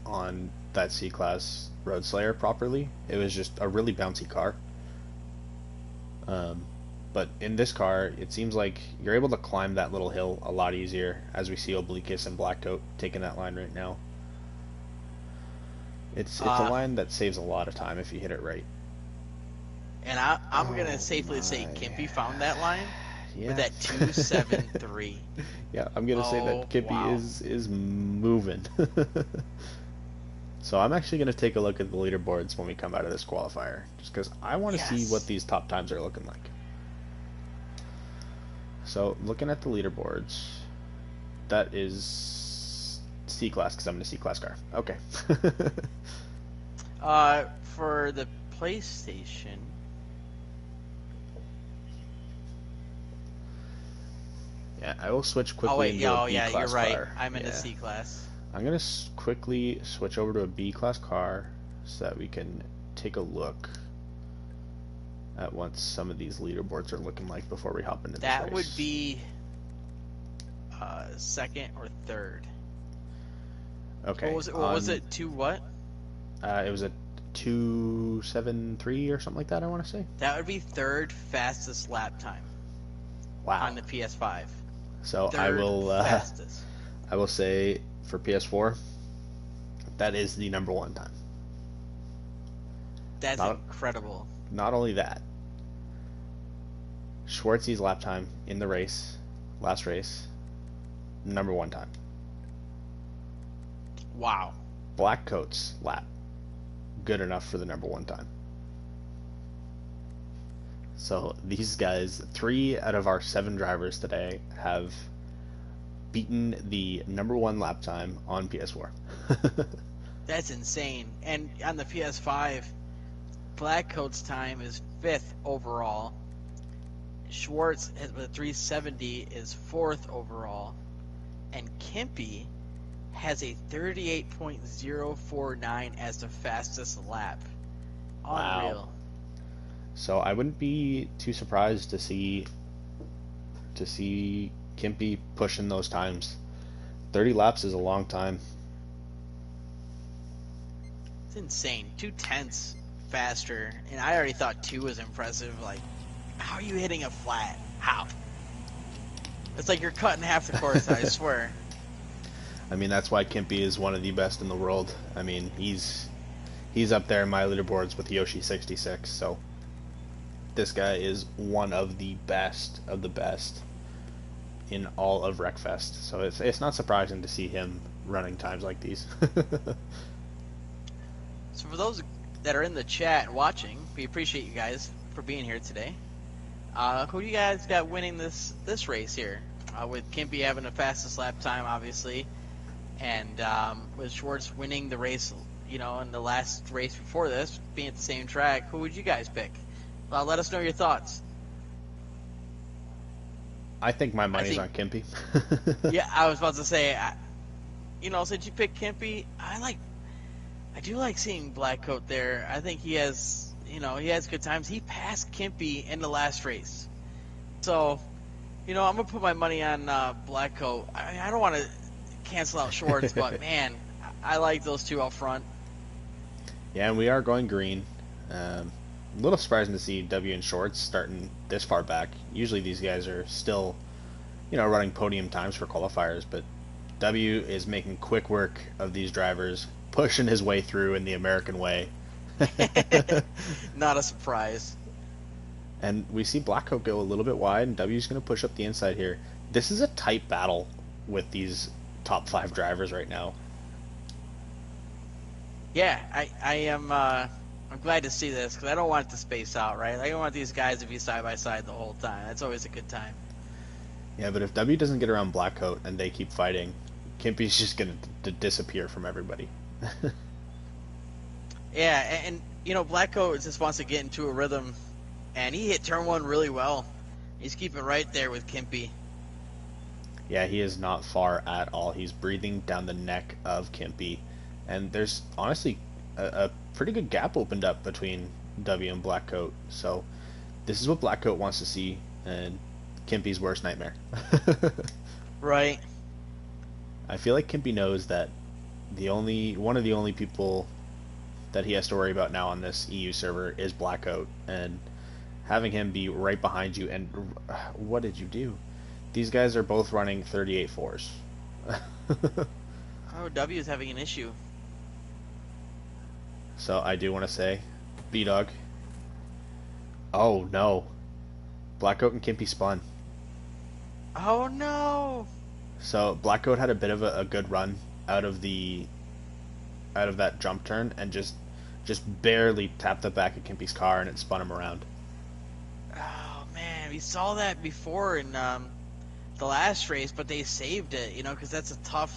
Speaker 1: on that C-Class Road Slayer properly. It was just a really bouncy car. But in this car, it seems like you're able to climb that little hill a lot easier, as we see Obliquus and Blackcoat taking that line right now. It's a line that saves a lot of time if you hit it right.
Speaker 2: And I'm going to safely say Kimpy found that line with that 2.73.
Speaker 1: Yeah, I'm going to say that Kimpy is moving. So I'm actually going to take a look at the leaderboards when we come out of this qualifier, just because I want to see what these top times are looking like. So looking at the leaderboards, that is C-Class, because I'm in a C-Class car. Okay.
Speaker 2: For the PlayStation...
Speaker 1: Yeah, I will switch quickly into a B-Class
Speaker 2: you're right.
Speaker 1: car.
Speaker 2: I'm in a C-Class.
Speaker 1: I'm going to quickly switch over to a B-Class car so that we can take a look at what some of these leaderboards are looking like before we hop into this race.
Speaker 2: That would be second or third.
Speaker 1: Okay.
Speaker 2: What was it? 2 what?
Speaker 1: It was a 2.73 or something like that, I want to say.
Speaker 2: That would be third fastest lap time.
Speaker 1: Wow.
Speaker 2: On the PS5.
Speaker 1: So
Speaker 2: third
Speaker 1: I will
Speaker 2: fastest.
Speaker 1: I will say for PS4, that is the number 1 time.
Speaker 2: That's
Speaker 1: Not
Speaker 2: incredible.
Speaker 1: not only that, Schwartzy's lap time in the race, last race, number one time.
Speaker 2: Wow.
Speaker 1: Blackcoat's lap, good enough for the number one time. So these guys, 3 out of our 7 drivers today, have beaten the number one lap time on PS4.
Speaker 2: That's insane. And on the PS5, Blackcoat's time is 5th overall. Schwartz with a 370 is 4th overall. And Kimpy has a 38.049 as the fastest lap.
Speaker 1: Wow.
Speaker 2: Unreal.
Speaker 1: So I wouldn't be too surprised to see Kimpy pushing those times. 30 laps is a long time.
Speaker 2: It's insane. 2/10 faster. And I already thought 2 was impressive. Like, how are you hitting a flat? How? It's like you're cutting half the course, I swear.
Speaker 1: I mean, that's why Kimpy is one of the best in the world. I mean, he's up there in my leaderboards with Yoshi 66. So this guy is one of the best in all of Wreckfest. So it's not surprising to see him running times like these.
Speaker 2: So for those that are in the chat and watching, we appreciate you guys for being here today. Who do you guys got winning this race here? With Kimpy having the fastest lap time, obviously, and with Schwartz winning the race, in the last race before this, being at the same track, who would you guys pick? Let us know your thoughts.
Speaker 1: I think my money's on Kimpy.
Speaker 2: Yeah, I was about to say, since you picked Kimpy, I do like seeing Blackcoat there. I think he has good times. He passed Kimpy in the last race. So, I'm going to put my money on Blackcoat. I don't want to cancel out Schwartz, but, man, I like those two up front.
Speaker 1: Yeah, and we are going green. A little surprising to see W and Schwartz starting this far back. Usually these guys are still, running podium times for qualifiers, but W is making quick work of these drivers, pushing his way through in the American way.
Speaker 2: Not a surprise.
Speaker 1: And we see Blackcoat go a little bit wide, and W's going to push up the inside here. This is a tight battle with these top 5 drivers right now.
Speaker 2: Yeah, I am. I'm glad to see this because I don't want it to space out, right? I don't want these guys to be side by side the whole time. That's always a good time.
Speaker 1: Yeah, but if W doesn't get around Blackcoat and they keep fighting, Kimpy's just going to disappear from everybody.
Speaker 2: Yeah, and Blackcoat just wants to get into a rhythm, and he hit turn 1 really well. He's keeping right there with Kimpy.
Speaker 1: Yeah, he is not far at all. He's breathing down the neck of Kimpy, and there's honestly a pretty good gap opened up between W and Blackcoat. So this is what Blackcoat wants to see, and Kimpy's worst nightmare.
Speaker 2: Right.
Speaker 1: I feel like Kimpy knows that one of the only people that he has to worry about now on this EU server is Blackcoat, and having him be right behind you. And what did you do? These guys are both running 38.4s.
Speaker 2: Oh, W is having an issue.
Speaker 1: So I do want to say, B-Dog. Oh no, Blackcoat and Kimpy spun.
Speaker 2: Oh no!
Speaker 1: So Blackcoat had a bit of a good run out of that jump turn and just barely tapped the back of Kimpy's car and it spun him around.
Speaker 2: Oh man, we saw that before in the last race, but they saved it, because that's a tough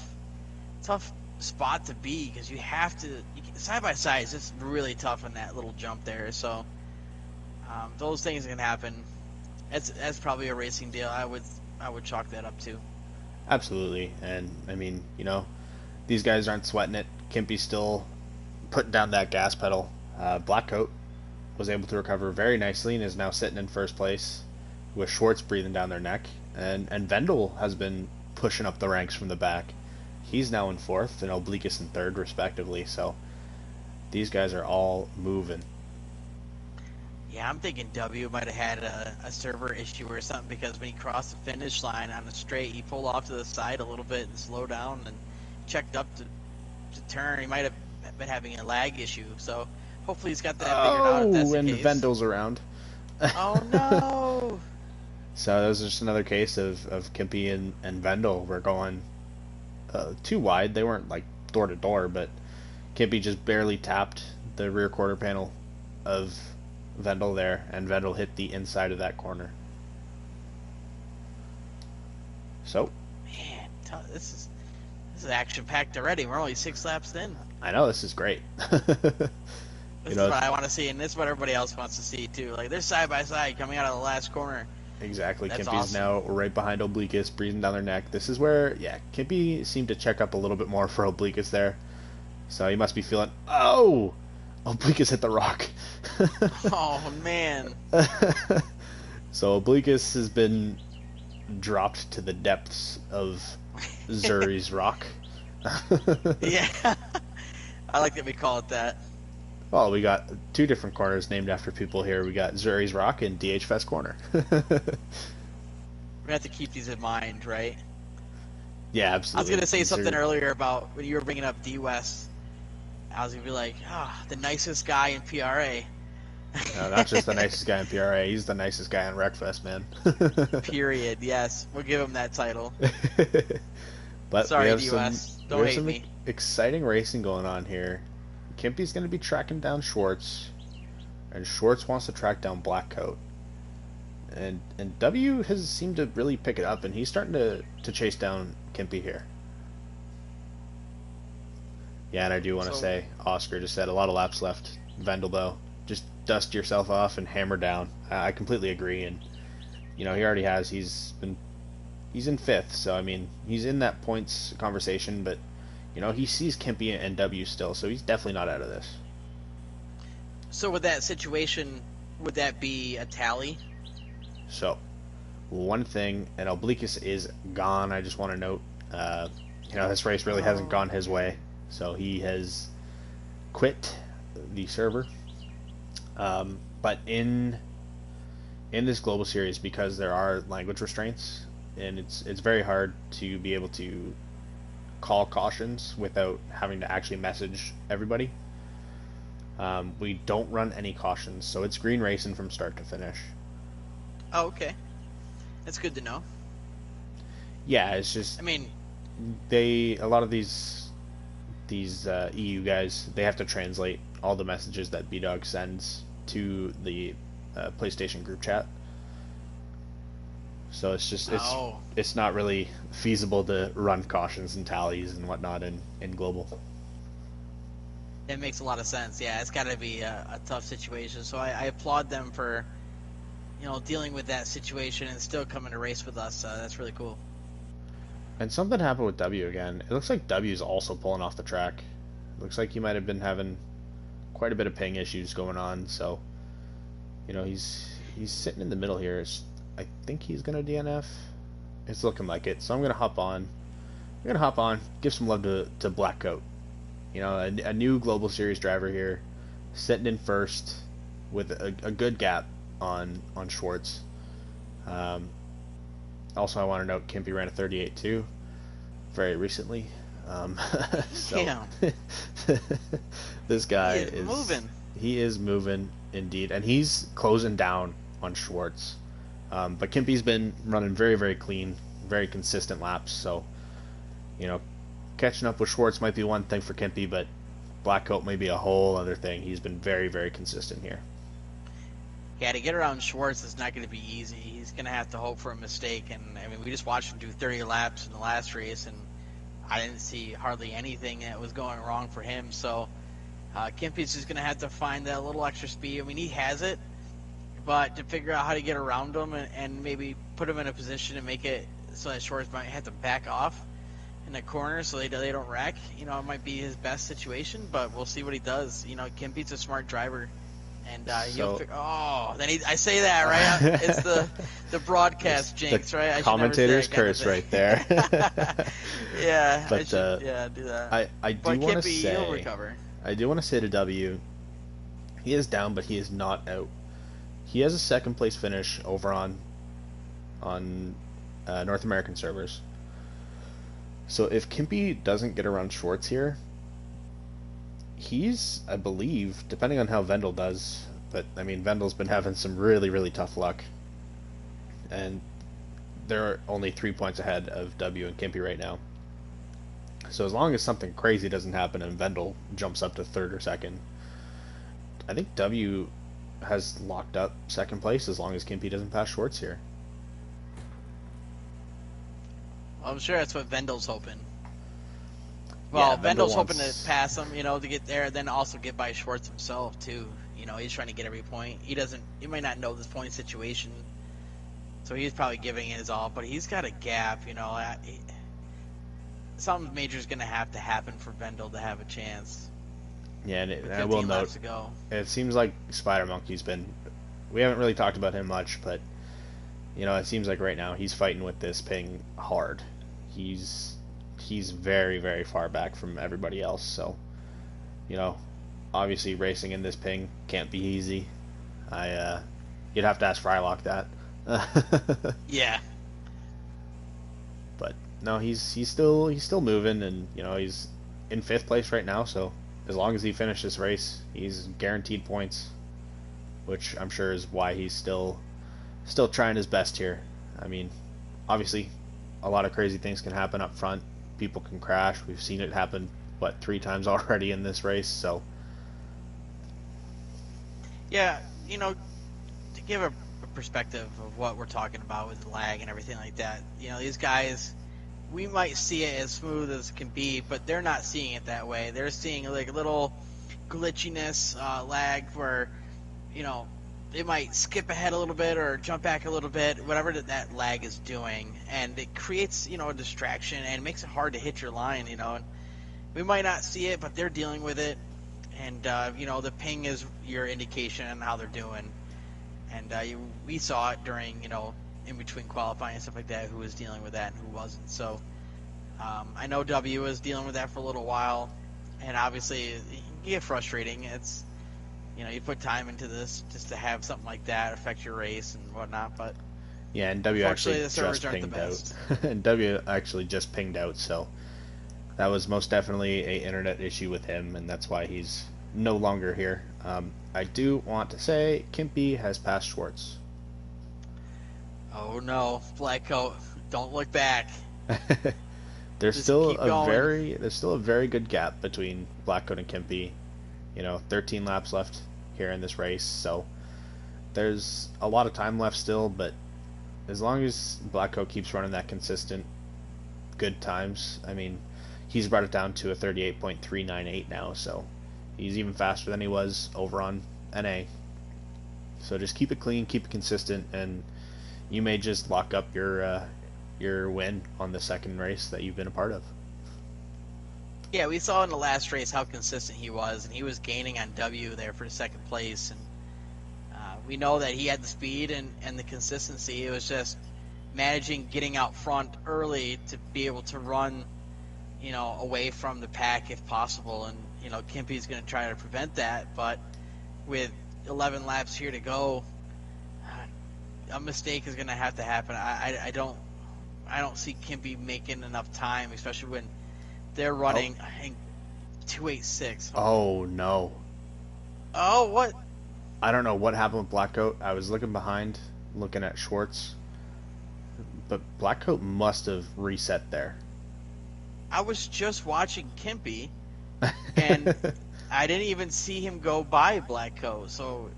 Speaker 2: spot to be, because you have to side by side. It's just really tough in that little jump there. So those things can happen. That's probably a racing deal. I would chalk that up to.
Speaker 1: Absolutely, and I mean, these guys aren't sweating it. Kimpy's still putting down that gas pedal. Blackcoat was able to recover very nicely and is now sitting in first place with Schwartz breathing down their neck. And Vendel has been pushing up the ranks from the back. He's now in 4th and Obliquus in 3rd, respectively. So these guys are all moving.
Speaker 2: Yeah, I'm thinking W might have had a server issue or something, because when he crossed the finish line on the straight, he pulled off to the side a little bit and slowed down and checked up to turn. He might have been having a lag issue. So Hopefully he's got that figured out if that's
Speaker 1: Oh,
Speaker 2: the
Speaker 1: and
Speaker 2: case.
Speaker 1: Vendel's around.
Speaker 2: Oh no!
Speaker 1: So that was just another case of Kimpy and Vendel were going too wide. They weren't like door to door, but Kimpy just barely tapped the rear quarter panel of Vendel there, and Vendel hit the inside of that corner. So,
Speaker 2: Man, this is action packed already. We're only 6 laps in.
Speaker 1: I know this is great.
Speaker 2: This is what I want to see, and this is what everybody else wants to see too. Like they're side by side coming out of the last corner.
Speaker 1: Exactly.
Speaker 2: That's
Speaker 1: Kimpy's
Speaker 2: awesome.
Speaker 1: now right behind Obliquus, breathing down their neck. This is where, yeah, Kimpy seemed to check up a little bit more for Obliquus there. So he must be feeling, oh! Obliquus hit the rock.
Speaker 2: Oh man.
Speaker 1: So Obliquus has been dropped to the depths of Zuri's rock.
Speaker 2: Yeah. I like that we call it that.
Speaker 1: Well, we got two different corners named after people here. We got Zuri's Rock and DH Fest Corner.
Speaker 2: We're gonna have to keep these in mind, right?
Speaker 1: Yeah,
Speaker 2: I was
Speaker 1: absolutely.
Speaker 2: gonna say
Speaker 1: These
Speaker 2: something
Speaker 1: are-
Speaker 2: earlier about when you were bringing up D West. I was gonna be like, the nicest guy in PRA.
Speaker 1: No, not just the nicest guy in PRA. He's the nicest guy in Wreckfest, man.
Speaker 2: Period. Yes, we'll give him that title.
Speaker 1: But
Speaker 2: Sorry,
Speaker 1: we have
Speaker 2: DUS.
Speaker 1: some,
Speaker 2: Don't
Speaker 1: we have
Speaker 2: hate
Speaker 1: some
Speaker 2: me.
Speaker 1: exciting racing going on here. Kimpy's going to be tracking down Schwartz, and Schwartz wants to track down Blackcoat. And W has seemed to really pick it up, and he's starting to chase down Kimpy here. Yeah, and I do want to say, Oscar just said a lot of laps left. Vendel, though, just dust yourself off and hammer down. I completely agree, and he already has. He's in fifth, so I mean he's in that points conversation, but he sees Kimpy and W still, so he's definitely not out of this.
Speaker 2: So with that situation, would that be a tally?
Speaker 1: So one thing, and Obliquus is gone. I just want to note, this race really hasn't gone his way, so he has quit the server. But in this global series, because there are language restraints, and it's very hard to be able to call cautions without having to actually message everybody. We don't run any cautions, so it's green racing from start to finish.
Speaker 2: Oh, okay. That's good to know.
Speaker 1: Yeah, it's just
Speaker 2: I mean,
Speaker 1: a lot of these EU guys, they have to translate all the messages that B-Dog sends to the PlayStation group chat. So it's not really feasible to run cautions and tallies and whatnot in global.
Speaker 2: it makes a lot of sense. Yeah, it's got to be a tough situation. So I applaud them for, dealing with that situation and still coming to race with us. That's really cool.
Speaker 1: And something happened with W again. It looks like W's also pulling off the track. It looks like he might have been having quite a bit of ping issues going on. So, he's sitting in the middle here. I think he's gonna DNF. It's looking like it. So I'm gonna hop on. Give some love to Blackcoat. A new Global Series driver here, sitting in first with a good gap on Schwartz. Also, I want to note Kimpy ran a 38 too, very recently. So
Speaker 2: Damn.
Speaker 1: this guy
Speaker 2: He is moving.
Speaker 1: He is moving indeed, and he's closing down on Schwartz. But Kimpy's been running very, very clean, very consistent laps. So, catching up with Schwartz might be one thing for Kimpy, but Blackcoat may be a whole other thing. He's been very, very consistent here.
Speaker 2: Yeah, to get around Schwartz is not going to be easy. He's going to have to hope for a mistake. And, I mean, we just watched him do 30 laps in the last race, and I didn't see hardly anything that was going wrong for him. So, Kimpy's just going to have to find that little extra speed. I mean, he has it, but to figure out how to get around him and maybe put him in a position to make it so that Schwartz might have to back off in the corner so they don't wreck. It might be his best situation, but we'll see what he does. Kimpy's a smart driver. And I say that, right? It's the broadcast jinx, right? I
Speaker 1: Commentator's curse right there.
Speaker 2: Yeah,
Speaker 1: but
Speaker 2: do that.
Speaker 1: I do want to say,
Speaker 2: he'll recover.
Speaker 1: I do want to say to W, he is down, but he is not out. He has a second place finish over on North American servers. So if Kimpy doesn't get around Schwartz here, He's, I believe, depending on how Vendel does, but I mean, Vendel's been having some really, really tough luck, and they're only 3 points ahead of W and Kimpy right now. So as long as something crazy doesn't happen and Vendel jumps up to third or second, I think W has locked up second place as long as Kimpy doesn't pass Schwartz here.
Speaker 2: Well, I'm sure that's what Vendel's hoping.
Speaker 1: Yeah,
Speaker 2: Well, Vendel's hoping
Speaker 1: wants...
Speaker 2: to pass him, to get there, then also get by Schwartz himself too. He's trying to get every point. He might not know this point situation, so he's probably giving it his all. But he's got a gap, something major is going to happen for Vendel to have a chance.
Speaker 1: Yeah, and I will note, it seems like Spider Monkey's been. We haven't really talked about him much, but it seems like right now he's fighting with this ping hard. He's very, very far back from everybody else. So, obviously racing in this ping can't be easy. You'd have to ask Frylock that.
Speaker 2: Yeah.
Speaker 1: But no, he's still moving, and he's in 5th place right now. So as long as he finishes this race, he's guaranteed points, which I'm sure is why he's still trying his best here. I mean, obviously, a lot of crazy things can happen up front. People can crash. We've seen it happen 3 times already in this race. So
Speaker 2: yeah, to give a perspective of what we're talking about with the lag and everything like that, these guys, we might see it as smooth as it can be, but they're not seeing it that way. They're seeing like a little glitchiness, lag, where they might skip ahead a little bit or jump back a little bit, whatever that lag is doing, and it creates a distraction and makes it hard to hit your line. And we might not see it, but they're dealing with it, and the ping is your indication on how they're doing. And we saw it during in between qualifying and stuff like that, who was dealing with that and who wasn't. So I know W was dealing with that for a little while, and obviously it can get frustrating. It's you put time into this just to have something like that affect your race and whatnot. But
Speaker 1: yeah, and W actually
Speaker 2: the servers
Speaker 1: just
Speaker 2: aren't
Speaker 1: pinged
Speaker 2: the best.
Speaker 1: out. And W actually just pinged out, so that was most definitely a internet issue with him, and that's why he's no longer here. I do want to say Kimpy has passed Schwartz.
Speaker 2: Oh no, Black Coat, don't look back.
Speaker 1: There's
Speaker 2: Just
Speaker 1: still
Speaker 2: keep going.
Speaker 1: there's still a very good gap between Blackcoat and Kimpy. 13 laps left here in this race, so there's a lot of time left still, but as long as Blackcoat keeps running that consistent good times, I mean, he's brought it down to a 38.398 now, so he's even faster than he was over on NA. So just keep it clean, keep it consistent, and you may just lock up your win on the second race that you've been a part of.
Speaker 2: Yeah, we saw in the last race how consistent he was, and he was gaining on W there for the second place. And we know that he had the speed and the consistency. It was just managing getting out front early to be able to run, away from the pack if possible. And Kimpy's going to try to prevent that, but with 11 laps here to go, a mistake is going to have to happen. I don't see Kimpy making enough time, especially when they're running, I think, 286.
Speaker 1: Oh, no.
Speaker 2: Oh, what?
Speaker 1: I don't know what happened with Blackcoat. I was looking behind, looking at Schwartz, but Blackcoat must have reset there.
Speaker 2: I was just watching Kimpy, and I didn't even see him go by Blackcoat, so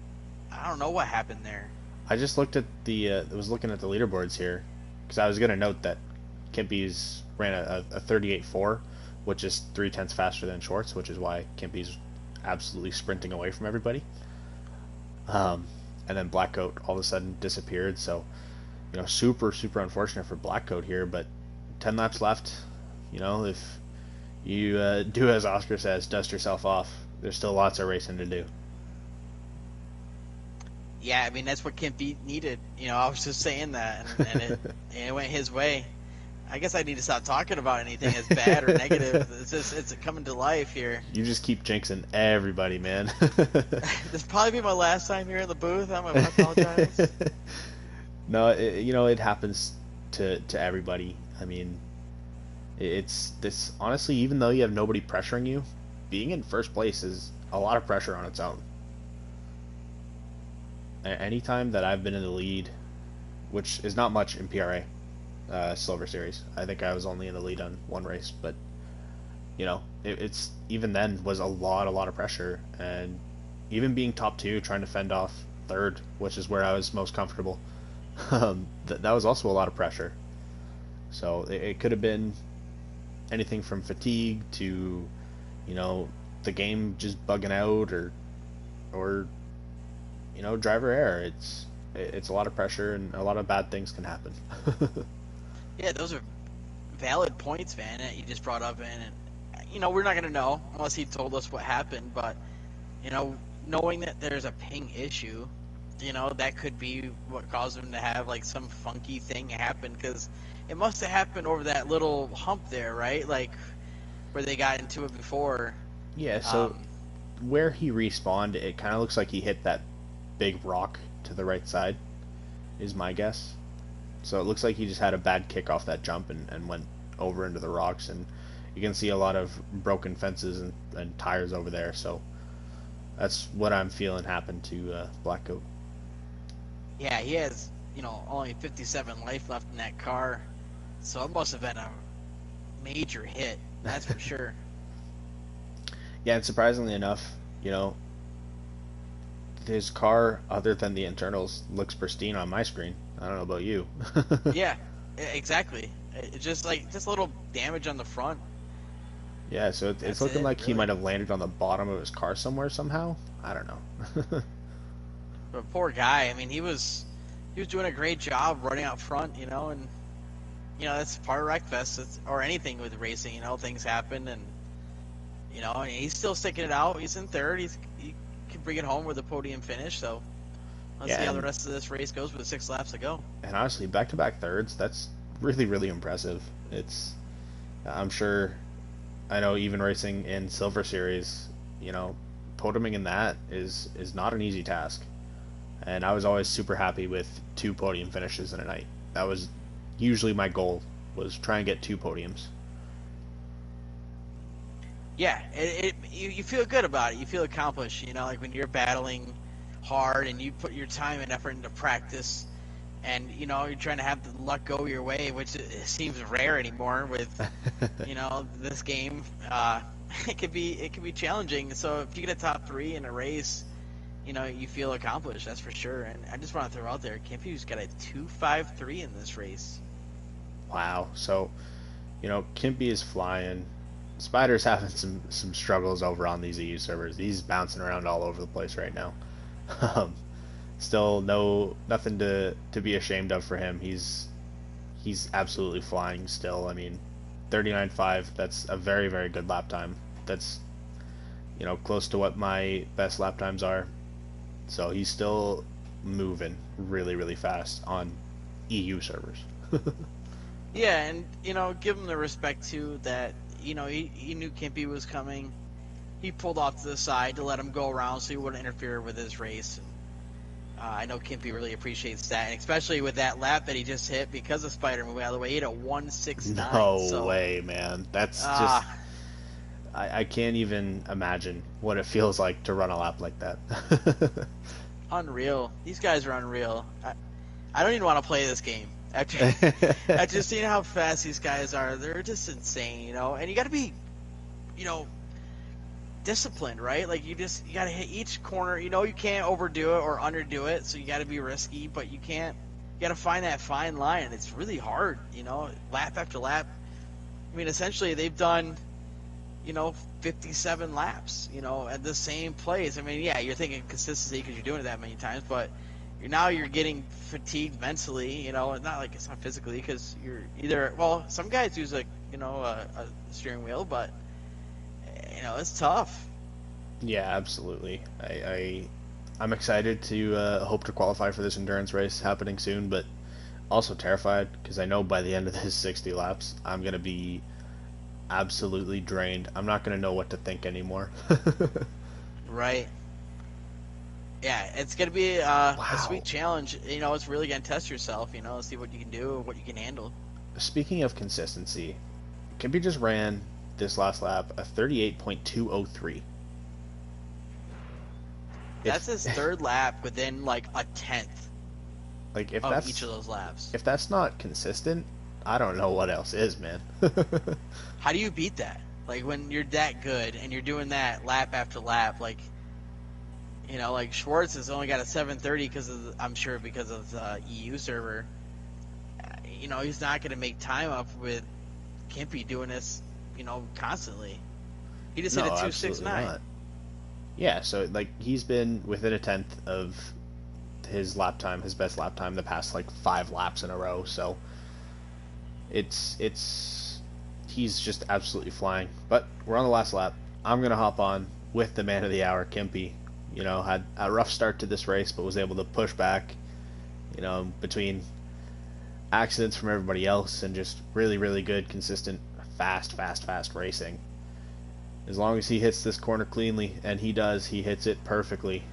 Speaker 2: I don't know what happened there.
Speaker 1: I just looked at was looking at the leaderboards here, because I was going to note that Kimpy's ran a 38.4, which is 0.3 faster than Schwartz, which is why Kimpy's absolutely sprinting away from everybody. And then Blackcoat all of a sudden disappeared, so super unfortunate for Blackcoat here. But 10 laps left. If you do as Oscar says, dust yourself off. There's still lots of racing to do.
Speaker 2: Yeah, I mean that's what Kimpy needed. I was just saying that, and it went his way. I guess I need to stop talking about anything as bad or negative. It's coming to life here.
Speaker 1: You just keep jinxing everybody, man.
Speaker 2: This probably be my last time here in the booth. I apologize.
Speaker 1: No, it happens to everybody. I mean, it's this honestly. Even though you have nobody pressuring you, being in first place is a lot of pressure on its own. Anytime that I've been in the lead, which is not much in PRA, Silver Series, I think I was only in the lead on one race, but it's even then was a lot of pressure, and even being top two, trying to fend off third, which is where I was most comfortable, that was also a lot of pressure. So it could have been anything from fatigue to, the game just bugging out, or driver error. It's a lot of pressure, and a lot of bad things can happen.
Speaker 2: Yeah, those are valid points, man, that you just brought up, and we're not gonna know unless he told us what happened, but knowing that there's a ping issue, that could be what caused him to have like some funky thing happen, because it must have happened over that little hump there, right? Like where they got into it before.
Speaker 1: Yeah, so where he respawned, it kind of looks like he hit that big rock to the right side, is my guess. So it looks like he just had a bad kick off that jump and went over into the rocks, and you can see a lot of broken fences and tires over there. So that's what I'm feeling happened to Blackcoat.
Speaker 2: Yeah, he has, only 57 life left in that car, so it must have been a major hit, that's for sure.
Speaker 1: Yeah, and surprisingly enough, his car, other than the internals, looks pristine on my screen. I don't know about you.
Speaker 2: Yeah, exactly. It's just like a little damage on the front.
Speaker 1: Yeah, so it's looking like he might have landed on the bottom of his car somewhere somehow. I don't know.
Speaker 2: But poor guy. I mean, he was doing a great job running out front, and that's part of Wreckfest, or anything with racing. Things happen, and and he's still sticking it out. He's in third. He can bring it home with a podium finish. So let's see how the rest of this race goes with 6 laps to go.
Speaker 1: And honestly, back-to-back thirds, that's really, really impressive. I'm sure, I know even racing in Silver Series, podiuming in that is not an easy task. And I was always super happy with 2 podium finishes in a night. That was usually my goal, was try and get 2 podiums.
Speaker 2: Yeah, you feel good about it. You feel accomplished, like when you're battling hard and you put your time and effort into practice, and you're trying to have the luck go your way, which seems rare anymore with this game. It could be challenging. So if you get a top 3 in a race, you feel accomplished, that's for sure. And I just want to throw out there, Kimpy's got a 2.53 in this race.
Speaker 1: Wow. So, Kimpy is flying. Spider's having some struggles over on these EU servers. He's bouncing around all over the place right now. Still nothing to be ashamed of for him. He's absolutely flying still. I mean, 39.5, that's a very, very good lap time. That's close to what my best lap times are. So he's still moving really, really fast on EU servers.
Speaker 2: Yeah, and give him the respect too that he knew Kimpy was coming. He pulled off to the side to let him go around so he wouldn't interfere with his race. I know Kimpy really appreciates that, and especially with that lap that he just hit because of Spider moving out of the way. He hit a 1.69.
Speaker 1: No way, man. That's just... I can't even imagine what it feels like to run a lap like that.
Speaker 2: Unreal. These guys are unreal. I don't even want to play this game. After seeing how fast these guys are, they're just insane, And you got to be, disciplined, right? Like you got to hit each corner. You can't overdo it or underdo it, so you got to be risky, but you can't. You got to find that fine line. It's really hard, lap after lap. I mean, essentially they've done 57 laps, at the same place. I mean, yeah, you're thinking consistency because you're doing it that many times, but you're getting fatigued mentally, not like it's not physically because you're either, well, some guys use a steering wheel, but it's tough.
Speaker 1: Yeah, absolutely. I'm excited to hope to qualify for this endurance race happening soon, but also terrified because I know by the end of this 60 laps, I'm going to be absolutely drained. I'm not going to know what to think anymore.
Speaker 2: Right. Yeah, it's going to be a sweet challenge. It's really going to test yourself, see what you can do, what you can handle.
Speaker 1: Speaking of consistency, Kimpy just ran this last lap a 38.203.
Speaker 2: That's
Speaker 1: If
Speaker 2: his third lap within like a tenth
Speaker 1: like
Speaker 2: of each of those laps.
Speaker 1: if that's not consistent, I don't know what else is, man.
Speaker 2: How do you beat that? Like when you're that good and you're doing that lap after lap, like like Schwartz has only got a 730 I'm sure because of the EU server. He's not going to make time up with Kimpy doing this, constantly. He just hit
Speaker 1: No,
Speaker 2: a
Speaker 1: absolutely
Speaker 2: 269.
Speaker 1: not. Yeah, so like he's been within a tenth of his lap time, his best lap time, the past like 5 laps in a row. So it's he's just absolutely flying. But we're on the last lap. I'm gonna hop on with the man of the hour, Kimpy. Had a rough start to this race, but was able to push back. Between accidents from everybody else and just really, really good, consistent, fast racing. As long as he hits this corner cleanly, and he does, he hits it perfectly,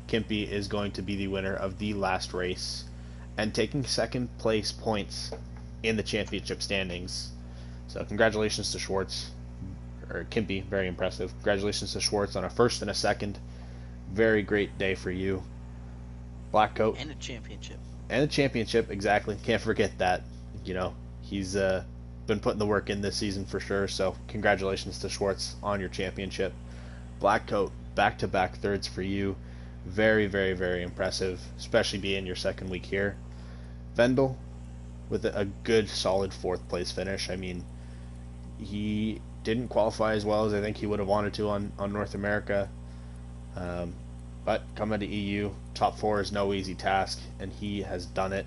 Speaker 1: Kimpy is going to be the winner of the last race and taking second place points in the championship standings. So congratulations to Schwartz, or Kimpy, very impressive. Congratulations to Schwartz on a first and a second. Very great day for you. Black coat.
Speaker 2: And a championship.
Speaker 1: And a championship, exactly. Can't forget that. He's been putting the work in this season for sure, so congratulations to Schwartz on your championship. Black coat, back-to-back thirds for you. Very, very, very impressive, especially being your second week here. Vendel with a good, solid fourth place finish. I mean, he didn't qualify as well as I think he would have wanted to on North America. But coming to EU, top 4 is no easy task, and he has done it.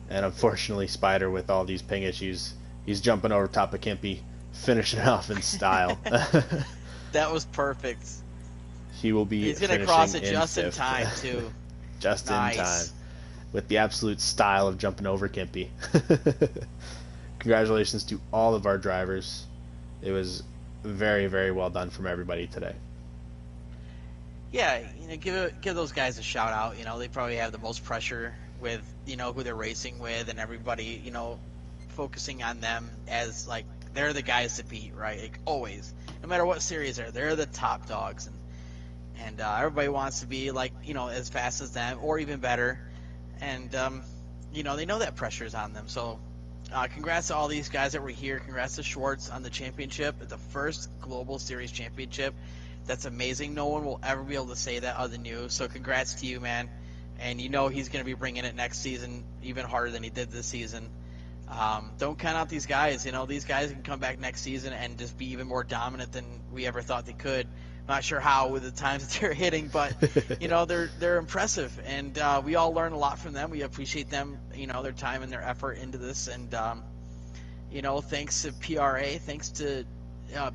Speaker 1: And unfortunately, Spider, with all these ping issues, he's jumping over top of Kimpy, finishing it off in style.
Speaker 2: That was perfect.
Speaker 1: He will be.
Speaker 2: He's gonna cross it just in time too.
Speaker 1: Just
Speaker 2: nice.
Speaker 1: In time, with the absolute style of jumping over Kimpy. Congratulations to all of our drivers. It was very, very well done from everybody today.
Speaker 2: Yeah, give those guys a shout out. They probably have the most pressure with who they're racing with, and everybody focusing on them as like they're the guys to beat, right? Like always, no matter what series they're the top dogs, and everybody wants to be like as fast as them or even better, and they know that pressure's on them. So congrats to all these guys that were here. Congrats to Schwartz on the championship, the first Global Series championship. That's amazing. No one will ever be able to say that other than you. So congrats to you, man. And he's going to be bringing it next season even harder than he did this season. Don't count out these guys. These guys can come back next season and just be even more dominant than we ever thought they could. I'm not sure how with the times that they're hitting, but they're impressive, and we all learn a lot from them. We appreciate them, their time and their effort into this, and thanks to PRA, thanks to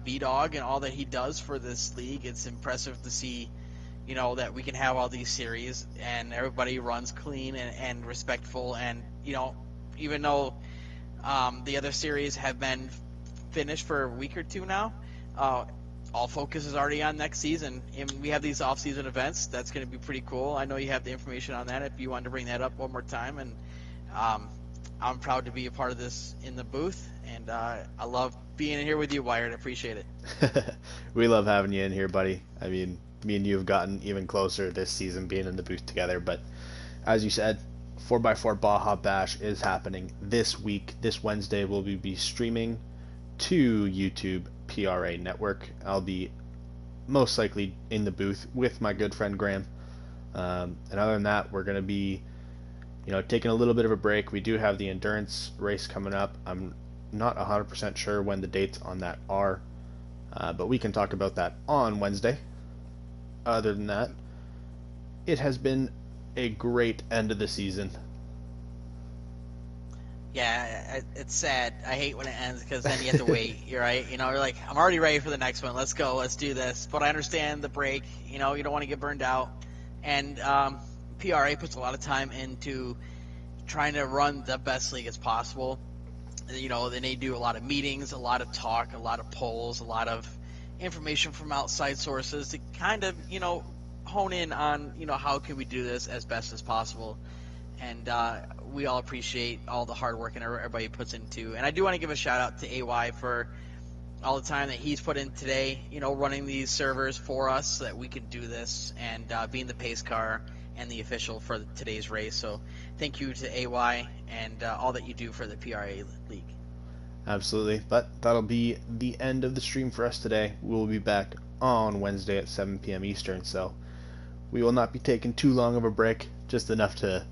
Speaker 2: B-Dog and all that he does for this league. It's impressive to see, that we can have all these series and everybody runs clean and respectful. And, even though the other series have been finished for a week or two now, all focus is already on next season. And we have these off-season events. That's going to be pretty cool. I know you have the information on that if you wanted to bring that up one more time. And I'm proud to be a part of this in the booth. And I love being here with you, Wired. I appreciate it.
Speaker 1: We love having you in here, buddy. I mean, me and you have gotten even closer this season being in the booth together. But as you said, 4x4 Baja Bash is happening this week. This Wednesday, we'll be streaming to YouTube PRA Network. I'll be most likely in the booth with my good friend Graham. And other than that, we're going to be taking a little bit of a break. We do have the endurance race coming up. I'm not 100% sure when the dates on that are, but we can talk about that on Wednesday. Other than that, it has been a great end of the season.
Speaker 2: Yeah, it's sad. I hate when it ends because then you have to wait. You're right. You're like, I'm already ready for the next one. Let's go. Let's do this. But I understand the break. You don't want to get burned out. And PRA puts a lot of time into trying to run the best league as possible. Then they do a lot of meetings, a lot of talk, a lot of polls, a lot of information from outside sources to kind of, hone in on, how can we do this as best as possible. And we all appreciate all the hard work and everybody puts into. And I do want to give a shout out to AY for all the time that he's put in today, running these servers for us so that we could do this and being the pace car and the official for today's race. So thank you to AY and all that you do for the PRA League.
Speaker 1: Absolutely. But that'll be the end of the stream for us today. We'll be back on Wednesday at 7 p.m. Eastern, so we will not be taking too long of a break, just enough to,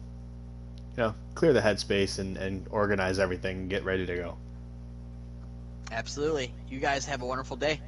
Speaker 1: clear the headspace and organize everything and get ready to go.
Speaker 2: Absolutely. You guys have a wonderful day.